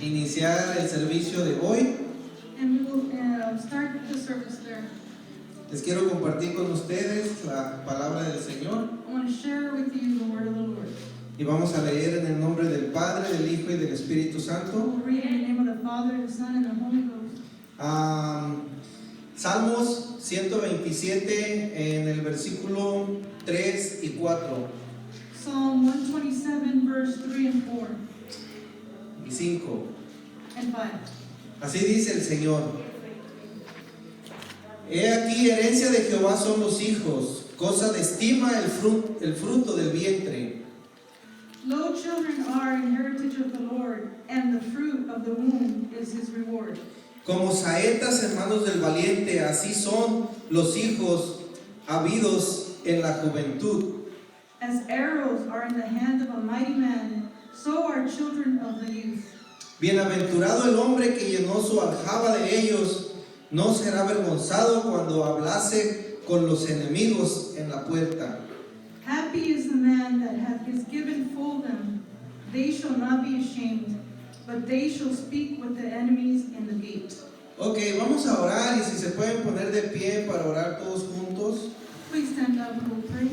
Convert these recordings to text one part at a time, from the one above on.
iniciar el servicio de hoy. And we will start the service there. Les quiero compartir con ustedes la palabra del Señor. I want to share with you the word of the Lord. Y vamos a leer en el nombre del Padre, del Hijo y del Espíritu Santo. We'll read in the name of the Father, the Son, and the Holy Ghost. Salmos 127 en el versículo 3 y 4 Psalm 127, verse 3 and 4 y 5. and 5. Así dice el Señor: He aquí, herencia de Jehová son los hijos, cosa de estima el fruto del vientre. Lo, children are an heritage of the Lord, and the fruit of the womb is his reward. Como saetas en manos del valiente, así son los hijos habidos en la juventud. As arrows are in the hand of a mighty man, so are children of the youth. Bienaventurado el hombre que llenó su aljaba de ellos, no será avergonzado cuando hablase con los enemigos en la puerta. Happy is the man that hath his given full them. They shall not be ashamed, but they shall speak with the enemies in the gate. Ok, vamos a orar, y si se pueden poner de pie para orar todos juntos. Please stand up and we'll pray.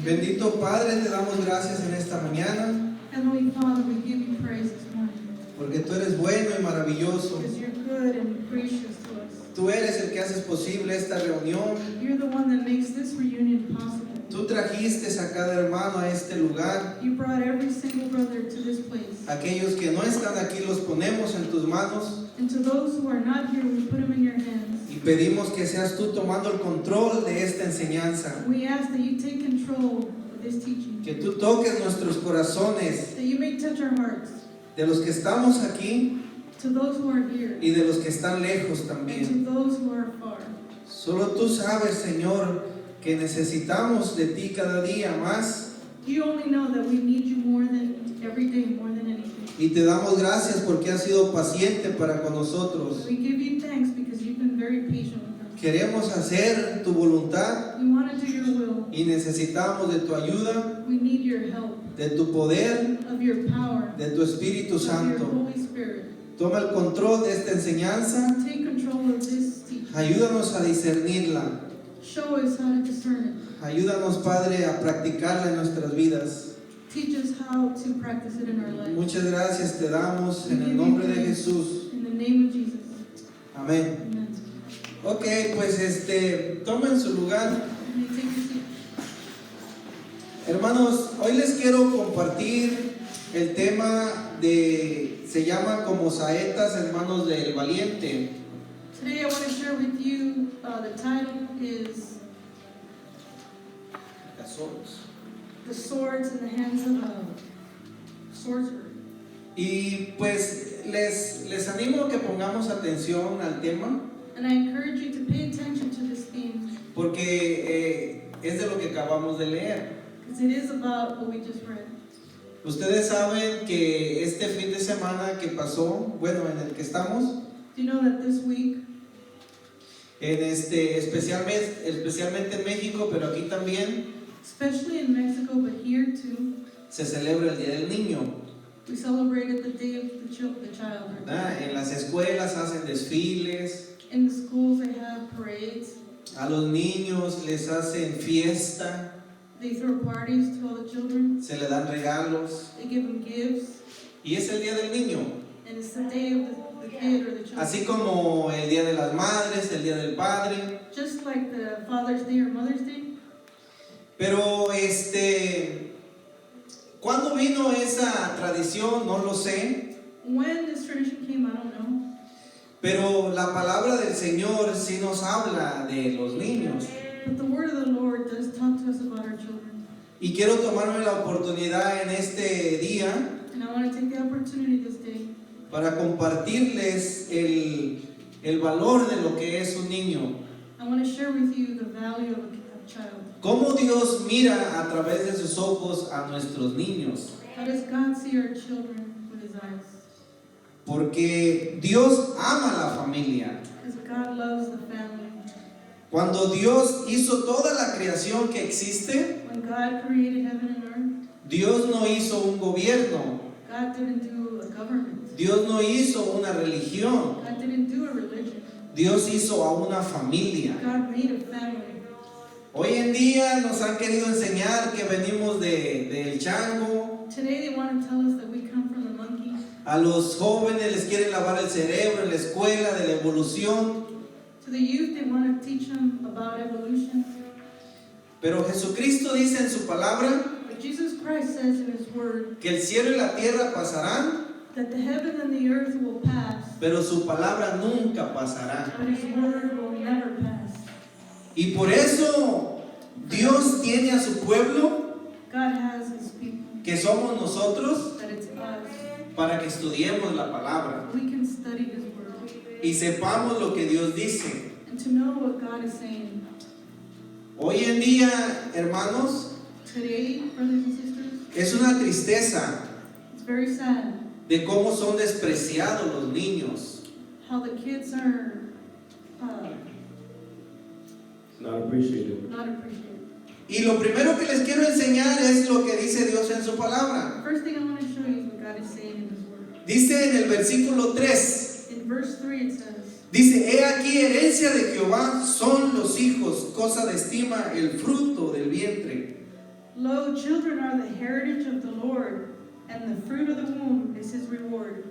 Bendito Padre, te damos gracias en esta mañana, Heavenly Father, we give you praise this morning porque tú eres bueno y maravilloso. because you're good and gracious to us. Tú eres el que haces posible esta reunión. You're the one that makes this reunion possible. Tú trajiste a cada hermano a este lugar. You brought every single brother to this place. Aquellos que no están aquí los ponemos en tus manos And to those who are not here, we put them in your hands. y pedimos que seas tú tomando el control de esta enseñanza. We ask that you take control of this teaching, Que tú toques nuestros corazones, that you may touch our hearts, de los que estamos aquí to those who are here, y de los que están lejos and también. to those who are far. Solo tú sabes, Señor, que necesitamos de ti cada día más, You only know that we need you more than every day, more than anything. y te damos gracias porque has sido paciente para con nosotros. We give you thanks because you've been very patient with us. Queremos hacer tu voluntad We want to do your will. y necesitamos de tu ayuda, We need your help, de tu poder, of your power, de tu Espíritu of your Santo. Holy Spirit. Toma el control de esta enseñanza, Take control of this teaching. ayúdanos a discernirla, Show us how to discern ayúdanos, Padre, a practicarla en nuestras vidas. it. Teach us how to practice it in our lives. Muchas gracias te damos We en give el you nombre de praise Jesús. in the name of Jesus. Amén. Amen. Ok, pues tomen su lugar. You may take your seat. Hermanos, hoy les quiero compartir el tema se llama como saetas en manos del valiente. Today I want to share with you, the title is The Swords in the Hands of a Sorcerer. Y pues les animo a que pongamos atención al tema, And I encourage you to pay attention to this theme porque es de lo que acabamos de leer. because it is about what we just read. Ustedes saben que este fin de semana que pasó, bueno, en el que estamos, Do you know that this week, especialmente en México, pero aquí también, especially in Mexico, but here too, se celebra el Día del Niño, we celebrated the Day of the Child. ¿verdad? En las escuelas hacen desfiles, In the schools, they have parades. a los niños les hacen fiesta, They throw parties to all the children. se le dan regalos, They give them gifts. y es el Día del Niño. And it's the day of the kid or the child. Así como el Día de las Madres, el Día del Padre. Just like the Father's Day or Mother's Day. Pero ¿cuándo vino esa tradición? No lo sé. When this tradition came, I don't know. Pero la palabra del Señor sí nos habla de los niños. But the word of the Lord does talk to us about our children. Y quiero tomarme la oportunidad en este día And I want to take the opportunity this day para compartirles el valor de lo que es un niño. I want to share with you the value of a child. Cómo Dios mira a través de sus ojos a nuestros niños. How does God see our children with his eyes? Porque Dios ama la familia. Because God loves the family. Cuando Dios hizo toda la creación que existe, When God created heaven and earth, Dios no hizo un gobierno. God didn't do a government. Dios no hizo una religión. God didn't do a religion. Dios hizo a una familia. God made a family. Hoy en día nos han querido enseñar que venimos del chango. Today they want to tell us that we come from the monkey. A los jóvenes les quieren lavar el cerebro en la escuela de la evolución. To the youth, they want to teach them about evolution. Pero Jesucristo dice en su palabra But Jesus Christ says in His Word que el cielo y la tierra pasarán, that the heaven and the earth will pass, pero su palabra nunca pasará. but His Word will never pass. Y por eso Dios tiene a su pueblo, God has His people, que somos nosotros, that it's us. para que estudiemos la palabra We can study His Word y sepamos lo que Dios dice. and to know what God is saying. Hoy en día, hermanos, Today, brothers and sisters, es una tristeza it's very sad de cómo son despreciados los niños. how the kids are Not appreciated. not appreciated. Y lo primero que les quiero enseñar es lo que dice Dios en su palabra. First thing I want to show you is what God is saying in His Word. Dice en el versículo 3, In verse 3 it says, dice, he aquí herencia de Jehová son los hijos, cosa de estima el fruto del vientre. Lo, children are the heritage of the Lord, and the fruit of the womb is His reward.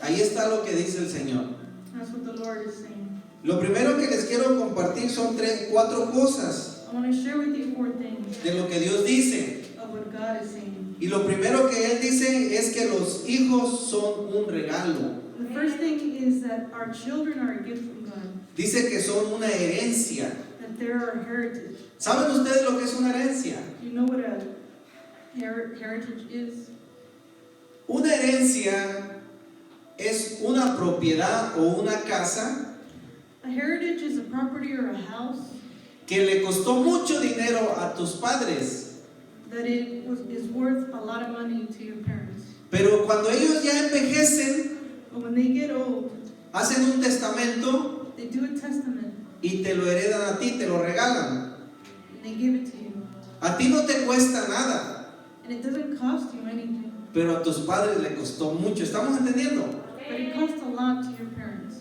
Ahí está lo que dice el Señor. That's what the Lord is saying. Lo primero que les quiero compartir son 4 cosas I want to share with you 4 things de lo que Dios dice. of what God is saying. Y lo primero que Él dice es que los hijos son un regalo. The first thing is that our children are a gift from God, Dice que son una herencia. that they're our heritage. ¿Saben ustedes lo que es una herencia? You know what a heritage is? Una herencia es una propiedad o una casa A heritage is a property or a house que le costó mucho dinero a tus padres. that is worth a lot of money to your parents. Pero cuando ellos ya envejecen, But when they get old, hacen un testamento they do a testament y te lo heredan a ti, te lo regalan. and they give it to you. A ti no te cuesta nada, And it doesn't cost you anything, pero a tus padres le costó mucho. ¿Estamos entendiendo? but it costs a lot to your parents.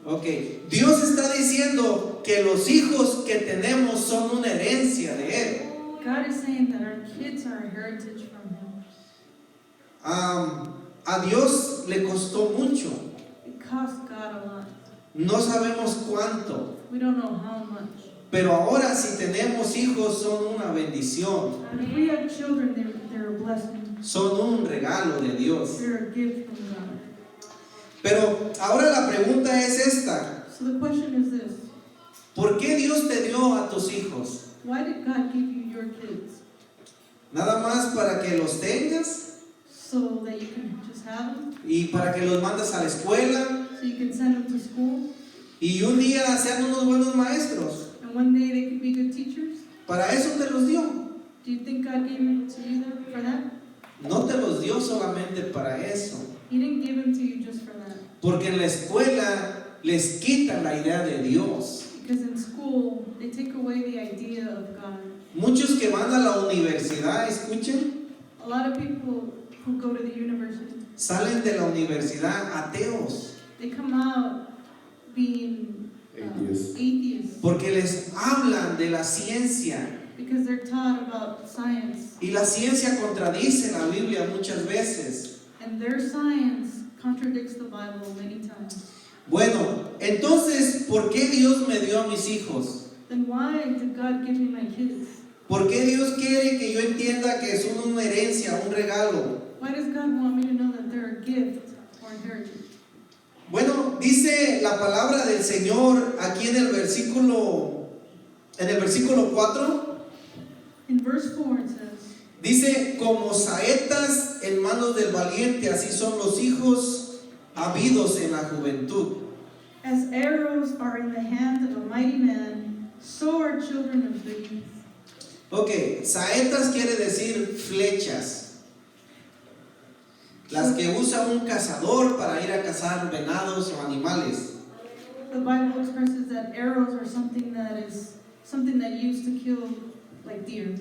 Ok, Dios está diciendo que los hijos que tenemos son una herencia de Él. God is saying that our kids are a heritage from Him. A Dios le costó mucho. It costs God a lot. No sabemos cuánto, We don't know how much. pero ahora si tenemos hijos son una bendición, But if we have children, they're a blessing. son un regalo de Dios. They're a gift from God. Pero ahora la pregunta es esta: So the question is this: ¿por qué Dios te dio a tus hijos? why did God give you your kids? ¿Nada más para que los tengas So that you can just have them? y para que los mandas a la escuela So you can send them to school? y un día sean unos buenos maestros? And one day they could be good teachers? Para eso te los dio. Do you think God gave it to you for that? No te los dio solamente para eso, He didn't give them to you just for that. porque en la escuela les quitan la idea de Dios. Because in school, they take away the idea of God. Muchos que van a la universidad, escuchen, A lot of people who go to the university, salen de la universidad ateos, they come out being Atheists. atheists porque les hablan de la ciencia. because they're taught about science. Y la ciencia contradice la Biblia muchas veces. And their science contradicts the Bible many times. Bueno, entonces, ¿por qué Dios me dio a mis hijos? Then why did God give me my kids? ¿Por qué Dios quiere que yo entienda que son una herencia, un regalo? Why does God want me to know that they're a gift or inheritance? Bueno, dice la palabra del Señor aquí en el versículo 4, In verse 4 it says, dice, como saetas en manos del valiente, así son los hijos habidos en la juventud. as arrows are in the hand of a mighty man, so are children of the youth. Ok, saetas quiere decir flechas, las que usa un cazador para ir a cazar venados o animales. The Bible expresses that arrows are something that used to kill like deer.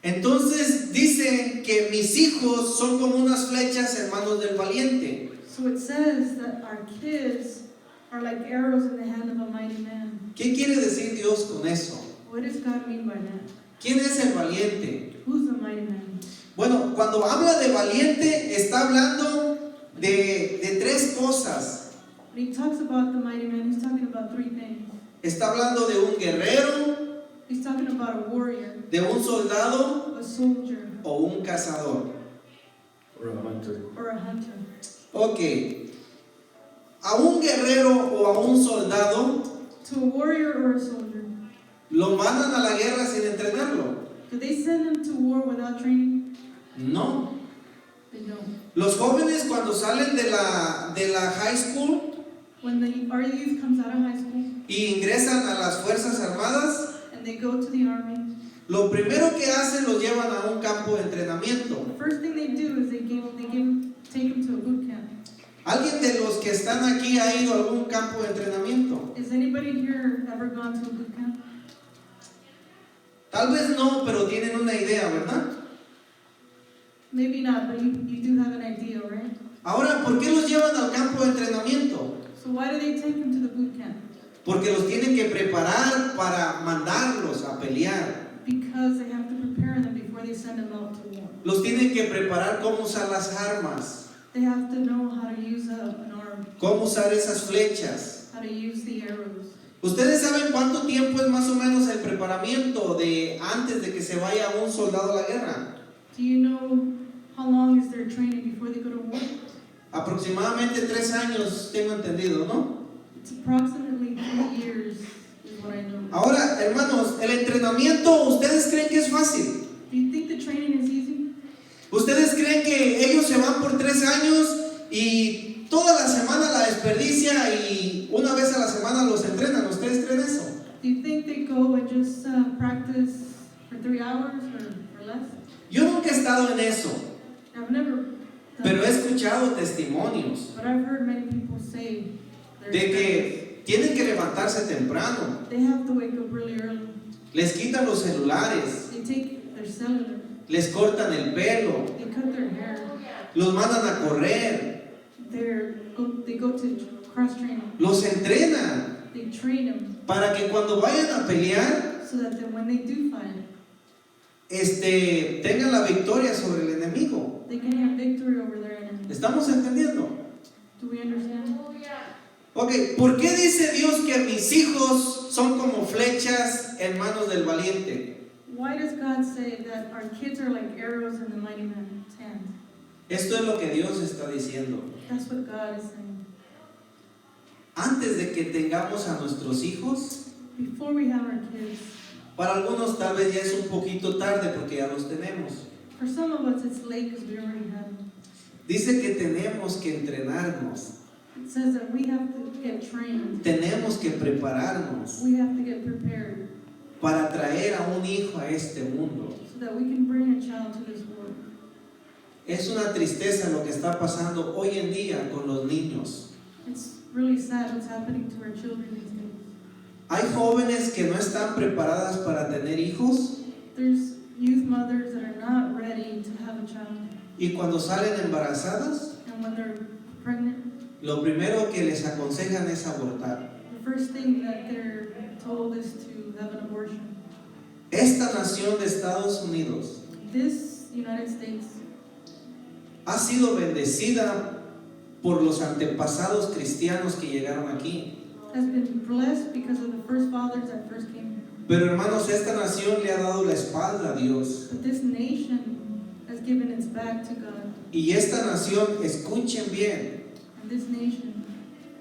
Entonces dice que mis hijos son como unas flechas en manos del valiente. So it says that our kids are like arrows in the hand of a mighty man. ¿Qué quiere decir Dios con eso? What does God mean by that? ¿Quién es el valiente? Who's the mighty man? Bueno, cuando habla de valiente, está hablando de tres cosas. When he talks about the mighty man, he's talking about three things. Está hablando de un guerrero, He's talking about a warrior, de un soldado a soldier, o un cazador. Or a hunter. or a hunter. Ok. A un guerrero o a un soldado To a warrior or a soldier. lo mandan a la guerra sin entrenarlo. Do they send them to war without training? No. They don't. Los jóvenes cuando salen de la high school When our youth comes out of high school y ingresan a las Fuerzas Armadas, and they go to the army, lo primero que hacen los llevan a un campo de entrenamiento. the first thing they do is take them to a boot camp. ¿Alguien de los que están aquí ha ido a algún campo de entrenamiento? Has anybody here ever gone to a boot camp? Tal vez no, pero tienen una idea, ¿verdad? Maybe not, but you do have an idea, right? Ahora, ¿por qué los llevan al campo de entrenamiento? So why do they take them to the boot camp? Porque los tienen que preparar para mandarlos a pelear. Because they have to prepare them before they send them out to war. Los tienen que preparar cómo usar las armas, They have to know how to use an arm, cómo usar esas flechas. how to use the arrows. ¿Ustedes saben cuánto tiempo es más o menos el preparamiento de antes de que se vaya un soldado a la guerra? Do you know how long is their training before they go to war? Aproximadamente 3 años, tengo entendido, ¿no? It's approximately 3 years, is what I know. Ahora, hermanos, el entrenamiento, ¿ustedes creen que es fácil? Do you think the training is easy? ¿Ustedes creen que ellos se van por 3 años y toda la semana la desperdicia y una vez a la semana los entrenan? ¿Ustedes creen eso? Do you think they go and just practice for 3 hours or less? Yo nunca he estado en eso, I've never done pero he that, escuchado testimonios but I've heard many people say their de experience. que tienen que levantarse temprano, They have to wake up really early. les quitan los celulares, They take their cellular, les cortan el pelo, they cut their hair, los mandan a correr, they go to cross training. los entrenan They train them para que cuando vayan a pelear so that then when they do fight, tengan la victoria sobre el enemigo. they can have victory over their enemies. ¿Estamos entendiendo? Do we understand? Ok, ¿por qué dice Dios que mis hijos son como flechas en manos del valiente? Why does God say that our kids are like arrows in the mighty man's hand? Esto es lo que Dios está diciendo. That's what God is saying. Antes de que tengamos a nuestros hijos, Before we have our kids, para algunos tal vez ya es un poquito tarde porque ya los tenemos. for some of us it's late because we already have them. Dice que tenemos que entrenarnos, It says that we have to get trained. tenemos que prepararnos We have to get prepared para traer a un hijo a este mundo. so that we can bring a child to this world. Es una tristeza lo que está pasando hoy en día con los niños. It's really sad what's happening to our children these days. Hay jóvenes que no están preparadas para tener hijos There's youth mothers that are not ready to have a child. y cuando salen embarazadas, And when they're pregnant, lo primero que les aconsejan es abortar. the first thing that they're told is to have an abortion. Esta nación de Estados Unidos This United States ha sido bendecida por los antepasados cristianos que llegaron aquí. has been blessed because of the first fathers that first came. Pero hermanos, esta nación le ha dado la espalda a Dios. But this nation has given its back to God. Y esta nación, escuchen bien, And this nation,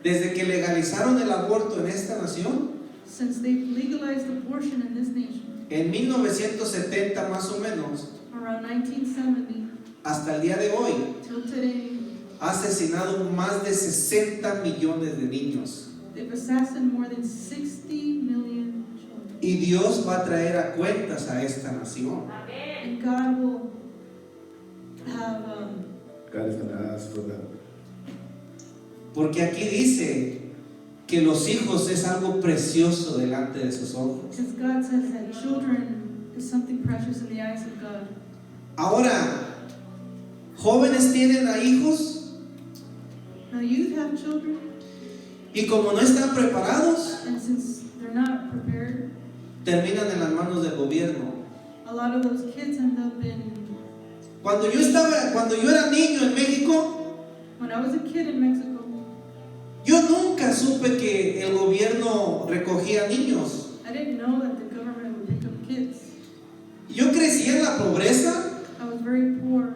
desde que legalizaron el aborto en esta nación, since they've legalized abortion in this nation, en 1970 más o menos, around 1970 hasta el día de hoy, till today, ha asesinado más de 60 millones de niños. they've assassinated more than 60 million children. Y Dios va a traer a cuentas a esta nación. And God will have, God is going to ask for that. Porque aquí dice que los hijos es algo precioso delante de sus ojos. because God says that children is something precious in the eyes of God. Ahora, ¿jóvenes tienen a hijos? the youth have children, y como no están preparados, and since they're not prepared, terminan en las manos del gobierno. a lot of those kids end up in. Cuando yo era niño en México, When I was a kid in Mexico, yo nunca supe que el gobierno recogía niños. I didn't know that the government would pick up kids. Yo crecí en la pobreza, I was very poor,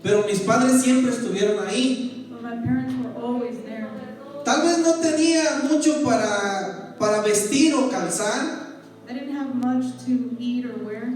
pero mis padres siempre estuvieron ahí. but my parents were always there. Tal vez no tenía mucho para vestir o calzar, I didn't have much to eat or wear,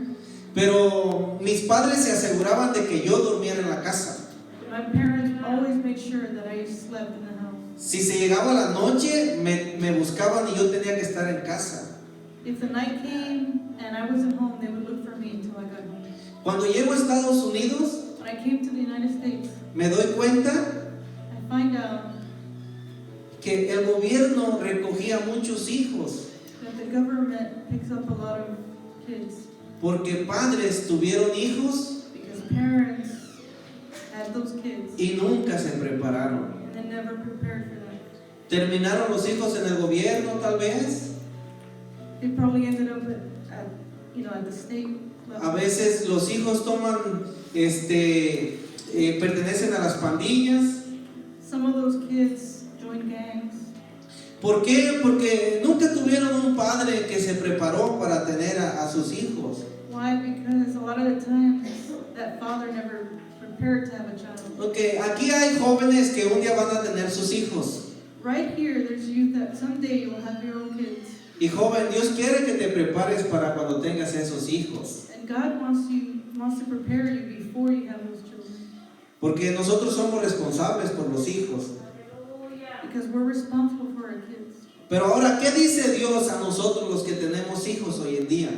pero mis padres se aseguraban de que yo durmiera en la casa. but my parents always made sure that I slept in the house. Si se llegaba la noche, me buscaban y yo tenía que estar en casa. If the night came and I wasn't home, they would look for me until I got home. Cuando llego a Estados Unidos, When I came to the United States, me doy cuenta I find out que el gobierno recogía muchos hijos that the government picks up a lot of kids porque padres tuvieron hijos because parents had those kids y nunca se prepararon. and they never prepared for that. Terminaron los hijos en el gobierno, tal vez. They probably ended up at the state level. A veces los hijos pertenecen a las pandillas. Some of those kids join gangs. ¿Por qué? Porque nunca tuvieron un padre que se preparó para tener a sus hijos. Why? Because a lot of the times that father never prepared to have a child. Okay, aquí hay jóvenes que un día van a tener sus hijos. Right here, there's youth that someday you'll have your own kids. Y joven, Dios quiere que te prepares para cuando tengas esos hijos. And God wants to prepare you before you have those children. Porque nosotros somos responsables por los hijos. Because we're responsible for our kids. Pero ahora, ¿qué dice Dios a nosotros los que tenemos hijos hoy en día?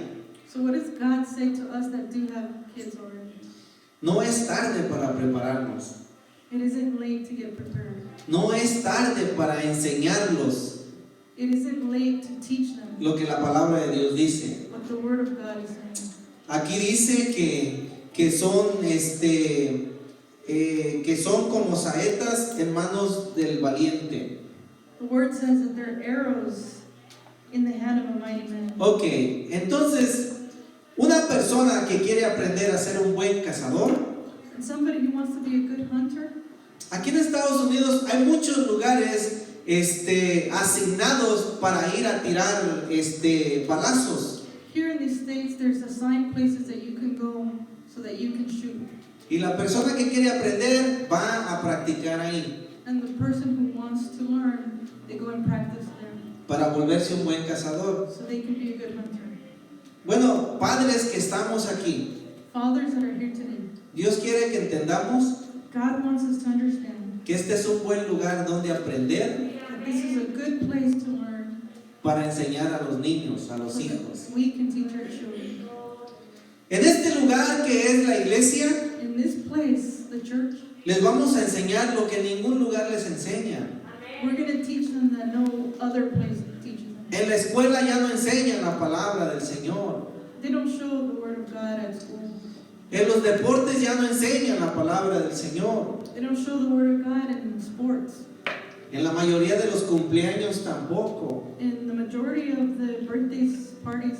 So what does God say to us that do have kids already? No es tarde para prepararnos. It isn't late to get prepared. No es tarde para enseñarlos It isn't late to teach them lo que la palabra de Dios dice. what the Word of God is saying. Aquí dice que son como saetas en manos del valiente. The Word says that they're arrows in the hand of a mighty man. Ok, entonces, una persona que quiere aprender a ser un buen cazador, And somebody who wants to be a good hunter, aquí en Estados Unidos hay muchos lugares asignados para ir a tirar balazos. here in the States there's assigned places that you can go so that you can shoot. Y la persona que quiere aprender va a practicar ahí And the person who wants to learn, they go and practice there para volverse un buen cazador. so they can be a good hunter. Bueno, padres que estamos aquí, Fathers that are here today, Dios quiere que entendamos God wants us to understand que este es un buen lugar donde aprender that this is a good place to learn. para enseñar a los niños, a los So hijos. that we can teach our children. En este lugar que es la iglesia, In this place, the church, les vamos a enseñar lo que ningún lugar les enseña. we're going to teach them that no other place teaches them. En la escuela ya no enseñan la palabra del Señor. They don't show the Word of God at school. En los deportes ya no enseñan la palabra del Señor. They don't show the Word of God in sports. En la mayoría de los cumpleaños tampoco. In the majority of the birthdays parties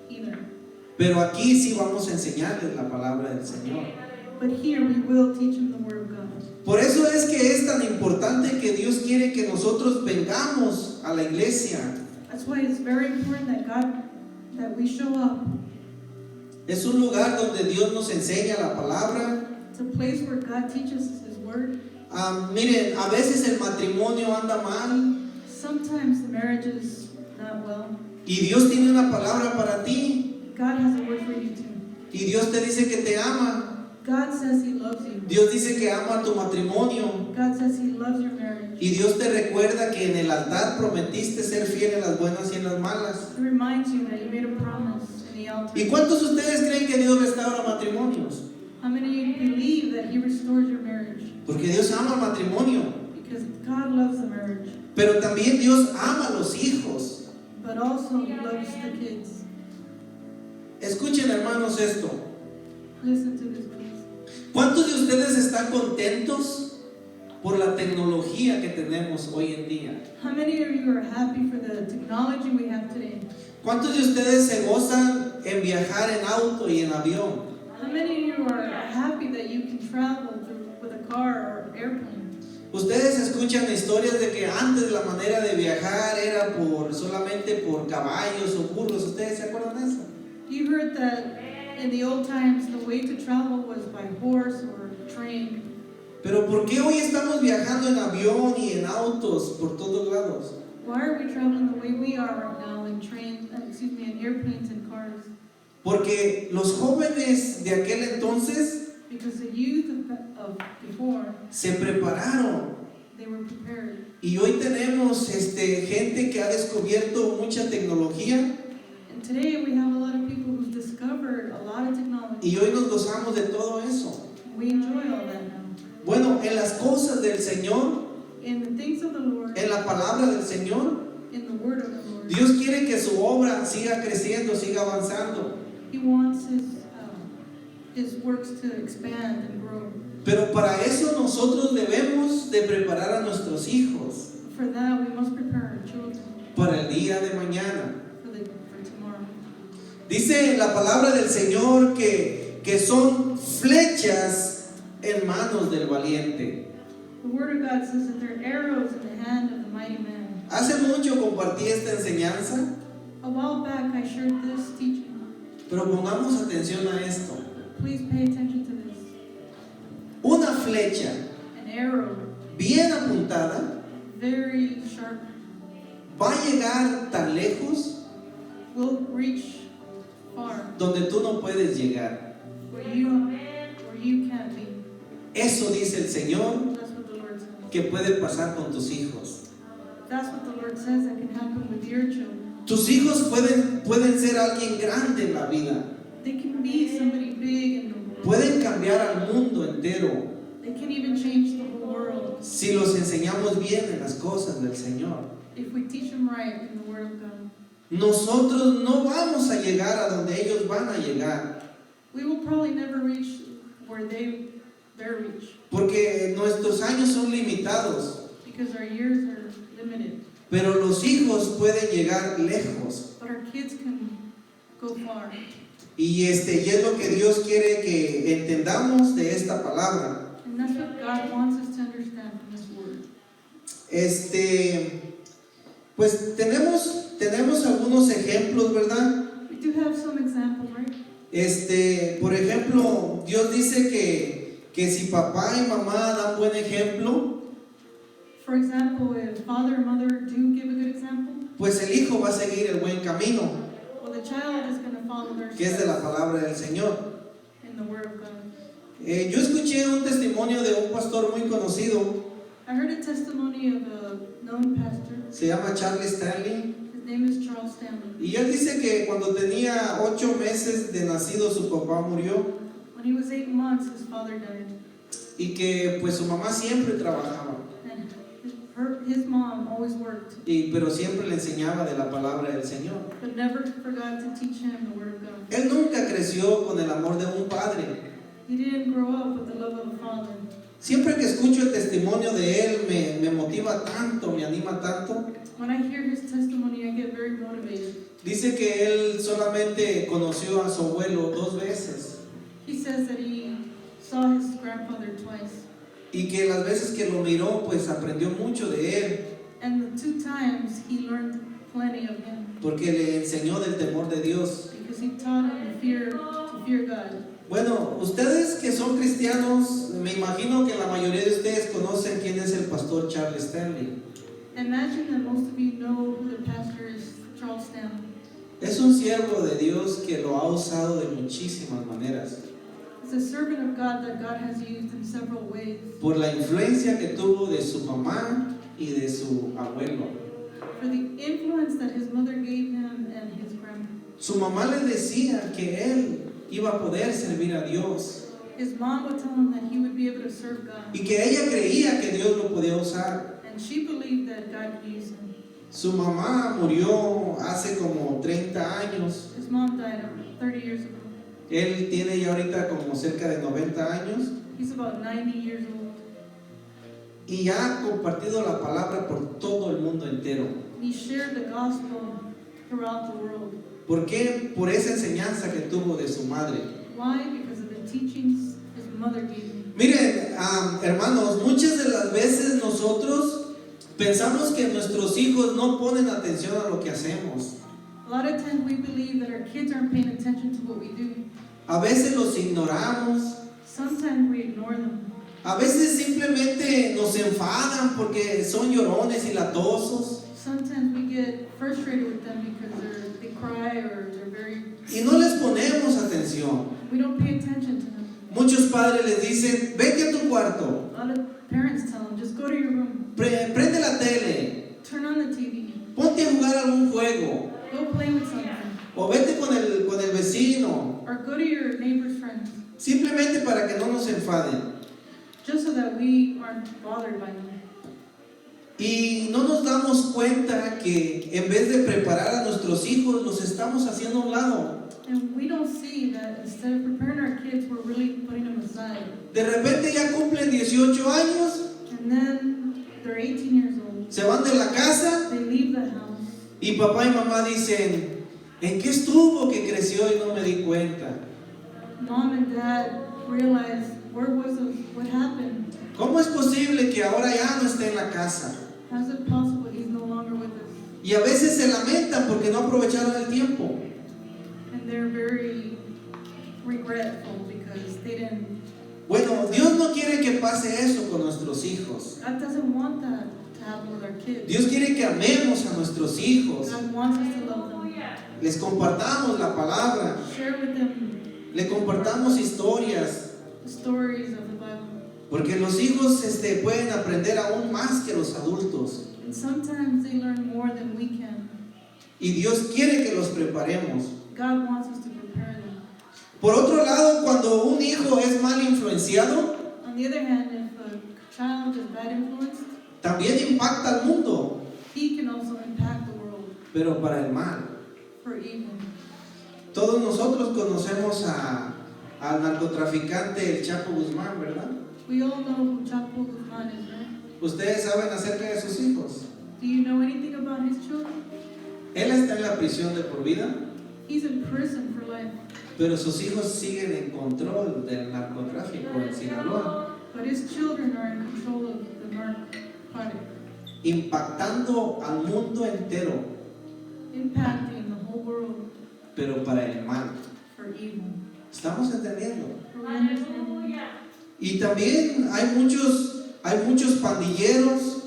either. Pero aquí sí vamos a enseñarles la palabra del Señor. But here we will teach them the Word of God. Por eso es que es tan importante que Dios quiere que nosotros vengamos a la iglesia. That's why it's very important that we show up. Es un lugar donde Dios nos enseña la palabra. It's a place where God teaches us His Word. Miren, a veces el matrimonio anda mal Sometimes the marriage is not well. y Dios tiene una palabra para ti God has a word for you too. y Dios te dice que te ama. God says He loves you. Dios dice que ama tu matrimonio God says He loves your marriage. y Dios te recuerda que en el altar prometiste ser fiel en las buenas y en las malas. It reminds you that you made a promise in the altar. ¿Y cuántos de ustedes creen que Dios restaura matrimonios? How many of you believe that He restores your marriage? Porque Dios ama el matrimonio, Because God loves the marriage, pero también Dios ama a los hijos. but also He loves the kids. Escuchen, hermanos, esto. Listen to this, please. ¿Cuántos de ustedes están contentos por la tecnología que tenemos hoy en día? How many of you are happy for the technology we have today? ¿Cuántos de ustedes se gozan en viajar en auto y en avión? How many of you are happy that you can travel with a car or airplane? Ustedes escuchan historias de que antes la manera de viajar era solamente por caballos o burros. ¿Ustedes se acuerdan de eso? You heard that in the old times the way to travel was by horse or train. Pero ¿por qué hoy estamos viajando en avión y en autos por todos lados? Why are we traveling the way we are right now in trains, in airplanes and cars? Porque los jóvenes de aquel entonces Because the youth of before, se prepararon. they were prepared. Y hoy tenemos gente que ha descubierto mucha tecnología And today we have a lot of people who've discovered a lot of technology. y hoy nos gozamos de todo eso. We enjoy all that now. Bueno, en las cosas del Señor, In the things of the Lord, en la palabra del Señor, in the word of the Lord, Dios quiere que su obra siga creciendo, siga avanzando. He wants His works to expand and grow. Pero para eso nosotros debemos de preparar a nuestros hijos For that, we must prepare our children para el día de mañana. for tomorrow. Dice la palabra del Señor que son flechas en manos del valiente. The word of God says that they're arrows in the hand of the mighty man. Hace mucho compartí esta enseñanza, A while back, I shared this teaching. pero pongamos atención a esto. Please pay attention to this. Una flecha An arrow, bien apuntada very sharp, va a llegar tan lejos will reach far donde tú no puedes llegar. where you can't be. Eso dice el Señor That's what the Lord says. que puede pasar con tus hijos. That's what the Lord says that can happen with your children. Tus hijos pueden ser alguien grande en la vida. They can be somebody big in the world. Pueden cambiar al mundo entero They can even change the whole world si los enseñamos bien en las cosas del Señor. if we teach them right in the Word of God. Nosotros no vamos a llegar a donde ellos van a llegar, We will probably never reach where their reach porque nuestros años son limitados, because our years are limited. pero los hijos pueden llegar lejos. But our kids can go far. Y es lo que Dios quiere que entendamos de esta palabra. And that's what God wants us to understand from His Word. Pues tenemos algunos ejemplos, ¿verdad? We do have some examples, right? Por ejemplo, Dios dice que si papá y mamá dan buen ejemplo, For example, if father and mother do give a good example, pues el hijo va a seguir el buen camino, well, the child is going to follow their que es de la steps palabra del Señor. in the Word of God. Yo escuché un testimonio de un pastor muy conocido, I heard a testimony of a known pastor. se llama Charlie Stanley, His name is Charles Stanley. y él dice que cuando tenía 8 meses de nacido su papá murió, When he was 8 months, his father died. y que pues su mamá siempre trabajaba, And his mom always worked, pero siempre le enseñaba de la palabra del Señor. but never forgot to teach him the Word of God. Él nunca creció con el amor de un padre. He didn't grow up with the love of a father. Siempre que escucho el testimonio de él me motiva tanto, me anima tanto. When I hear his testimony, I get very motivated. Dice que él solamente conoció a su abuelo 2 veces He says that he saw his grandfather twice, y que las veces que lo miró pues aprendió mucho de él and the 2 times he learned plenty of him porque le enseñó del temor de Dios. because he taught him to fear God. Bueno, ustedes que son cristianos, me imagino que la mayoría de ustedes conocen quién es el pastor Charles Stanley. Imagine that most of you know who the pastor is, Charles Stanley. Es un siervo de Dios que lo ha usado de muchísimas maneras He's a servant of God that God has used in several ways por la influencia que tuvo de su mamá y de su abuelo. for the influence that his mother gave him and his grandma. Su mamá le decía que él iba a poder servir a Dios His mom would tell him that he would be able to serve God, y que ella creía que Dios lo podía usar. and she believed that God could use him. Su mamá murió hace como 30 años. His mom died 30 years ago. Él tiene ya ahorita como cerca de 90 años. He's about 90 years old. y ha compartido la palabra por todo el mundo entero. He shared the gospel throughout the world. ¿Por qué? Por esa enseñanza que tuvo de su madre. Why? Because of the teachings his mother gave him. Miren, hermanos, muchas de las veces nosotros pensamos que nuestros hijos no ponen atención a lo que hacemos. A lot of times we believe that our kids aren't paying attention to what we do. A veces los ignoramos. Sometimes we ignore them. A veces simplemente nos enfadan porque son llorones y latosos. Sometimes we get frustrated with them because they cry or they're very. Y no les ponemos atención. We don't pay attention to them. Muchos padres les dicen, vete a tu cuarto, A lot of parents tell them, just go to your room, prende la tele, turn on the TV, ponte a jugar algún juego, go play with something, o vete con el vecino, or go to your neighbor's friends, simplemente para que no nos enfaden. just so that we aren't bothered by them. Y no nos damos cuenta que en vez de preparar a nuestros hijos, los estamos haciendo a un lado. And we don't see that instead of preparing our kids, we're really putting them aside. De repente ya cumplen 18 años, And then they're 18 years old. se van de la casa They leave the house. y papá y mamá dicen, ¿en qué estuvo que creció y no me di cuenta? Mom and dad realize, what happened? ¿Cómo es posible que ahora ya no esté en la casa? How's it possible he's no longer with us? Y a veces se lamentan porque no aprovecharon el tiempo. And they're very regretful because they didn't. Bueno, Dios no quiere que pase eso con nuestros hijos. God doesn't want that to happen with our kids. Dios quiere que amemos a nuestros hijos, God wants us to love them. les compartamos la palabra, Share with them le compartamos historias, the stories of the Bible. porque los hijos pueden aprender aún más que los adultos. And sometimes they learn more than we can. Y Dios quiere que los preparemos. God wants us to prepare them. Por otro lado, cuando un hijo es mal influenciado, On the other hand, if a child is bad influenced, también impacta al mundo, he can also impact the world pero para el mal. for evil. Todos nosotros conocemos al narcotraficante el Chapo Guzmán, ¿verdad? We all know who Chapo Guzman is, right? Ustedes saben acerca de sus hijos. Do you know anything about his children? Él está en la prisión de por vida, He's in prison for life, pero sus hijos siguen en control del narcotráfico en Sinaloa, but his children are in control of the narcotic, impactando al mundo entero, impacting the whole world pero para el mal. for evil. ¿Estamos entendiendo? For understanding. Y también hay muchos pandilleros,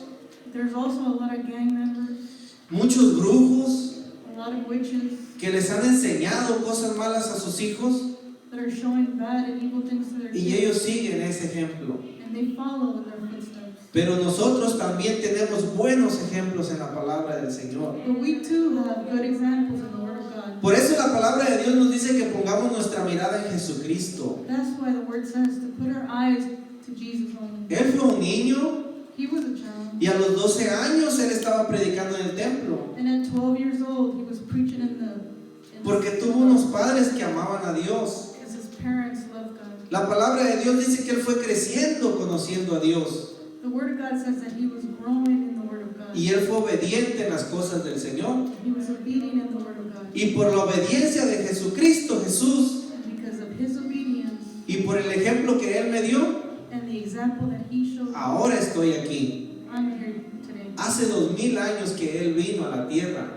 There's also a lot of gang members, muchos brujos a lot of witches que les han enseñado cosas malas a sus hijos that are showing bad and evil things to their y kids, ellos siguen ese ejemplo. and they follow in their footsteps. Pero nosotros también tenemos buenos ejemplos en la palabra del Señor. But we too have good examples in the Word of God. Por eso la palabra de Dios nos dice que pongamos nuestra mirada en Jesucristo. That's why the Word says to put our eyes to Jesus only. Él fue un niño He was a child, y a los 12 años él estaba predicando en el templo. and at 12 years old, he was preaching in the Porque tuvo unos padres que amaban a Dios. because his parents loved God. La palabra de Dios dice que él fue creciendo conociendo a Dios. The Word of God says that he was growing in the Word of God. Y él fue obediente en las cosas del Señor. He was obedient in the Word of God. Y por la obediencia de Jesucristo, Jesús, And because of his obedience y por el ejemplo que él me dio, and the example that he showed, ahora estoy aquí. I'm here today. Hace 2000 años que él vino a la tierra.